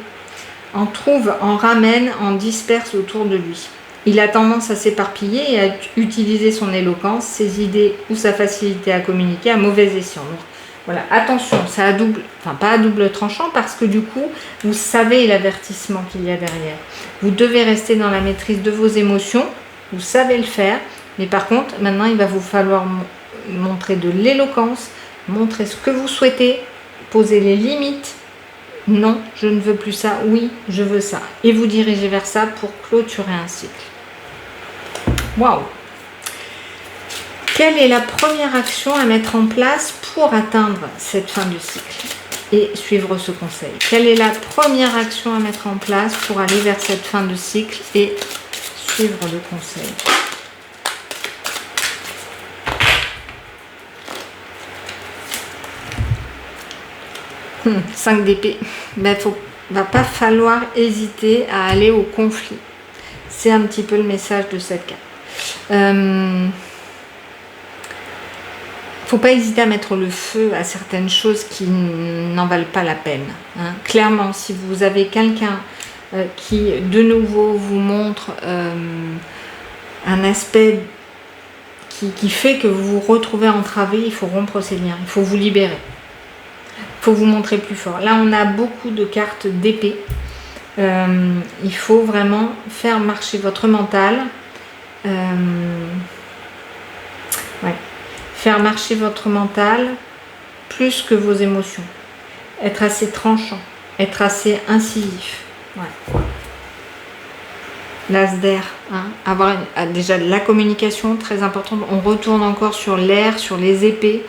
en trouve, en ramène, en disperse autour de lui. Il a tendance à s'éparpiller et à utiliser son éloquence, ses idées ou sa facilité à communiquer à mauvais escient. Donc, voilà, attention, ça a pas à double tranchant, parce que du coup, vous savez l'avertissement qu'il y a derrière. Vous devez rester dans la maîtrise de vos émotions, vous savez le faire, mais par contre, maintenant, il va vous falloir montrer de l'éloquence, montrer ce que vous souhaitez, poser les limites. Non, je ne veux plus ça. Oui, je veux ça. Et vous dirigez vers ça pour clôturer un cycle. Waouh! Quelle est la première action à mettre en place pour atteindre cette fin de cycle et suivre ce conseil? Quelle est la première action à mettre en place pour aller vers cette fin de cycle et suivre le conseil? 5 d'épée. Ben, va pas falloir hésiter à aller au conflit. C'est un petit peu le message de cette carte. Faut pas hésiter à mettre le feu à certaines choses qui n'en valent pas la peine. Hein. Clairement, si vous avez quelqu'un qui, de nouveau, vous montre un aspect qui fait que vous vous retrouvez entravé, il faut rompre ces liens, il faut vous libérer. Il faut vous montrer plus fort. Là, on a beaucoup de cartes d'épée. Il faut vraiment faire marcher votre mental. Ouais. Faire marcher votre mental plus que vos émotions. Être assez tranchant, être assez incisif. Ouais. L'as d'air, hein. Avoir déjà de la communication très importante. On retourne encore sur l'air, sur les épées.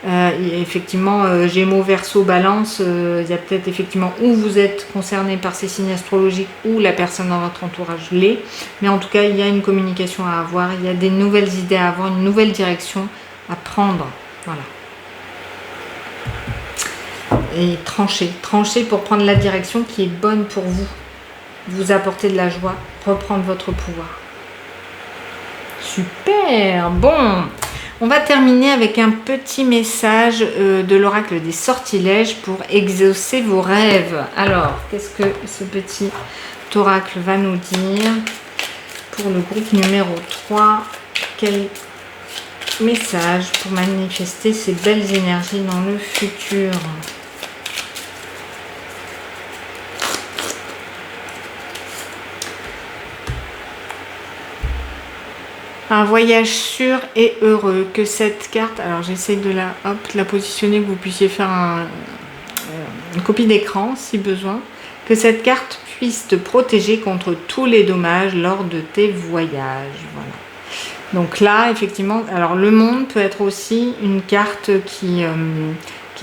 Effectivement, Gémeaux, Verseau, Balance, il y a peut-être effectivement où vous êtes concerné par ces signes astrologiques ou la personne dans votre entourage l'est. Mais en tout cas, il y a une communication à avoir, il y a des nouvelles idées à avoir, une nouvelle direction à prendre. Voilà. Et trancher pour prendre la direction qui est bonne pour vous. Vous apporter de la joie, reprendre votre pouvoir. Super, bon. On va terminer avec un petit message de l'oracle des sortilèges pour exaucer vos rêves. Alors, qu'est-ce que ce petit oracle va nous dire pour le groupe numéro 3? Quel message pour manifester ces belles énergies dans le futur? Un voyage sûr et heureux. Que cette carte, alors j'essaie de la positionner, que vous puissiez faire une copie d'écran si besoin. Que cette carte puisse te protéger contre tous les dommages lors de tes voyages. Voilà. Donc là, effectivement, alors le monde peut être aussi une carte qui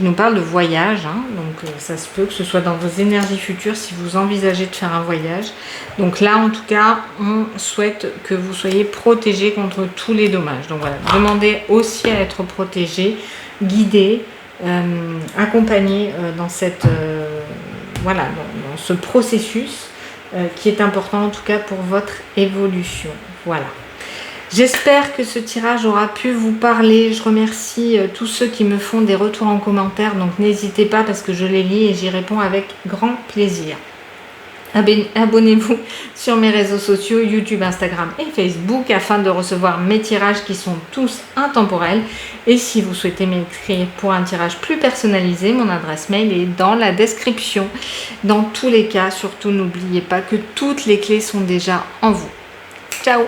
nous parle de voyage. Hein. Donc ça se peut que ce soit dans vos énergies futures si vous envisagez de faire un voyage. Donc là, en tout cas, on souhaite que vous soyez protégés contre tous les dommages. Donc voilà, demandez aussi à être protégé, guidé, accompagné dans cette voilà, dans ce processus qui est important en tout cas pour votre évolution. Voilà. J'espère que ce tirage aura pu vous parler. Je remercie tous ceux qui me font des retours en commentaire. Donc n'hésitez pas parce que je les lis et j'y réponds avec grand plaisir. Abonnez-vous sur mes réseaux sociaux, YouTube, Instagram et Facebook afin de recevoir mes tirages qui sont tous intemporels. Et si vous souhaitez m'écrire pour un tirage plus personnalisé, mon adresse mail est dans la description. Dans tous les cas, surtout n'oubliez pas que toutes les clés sont déjà en vous. Ciao!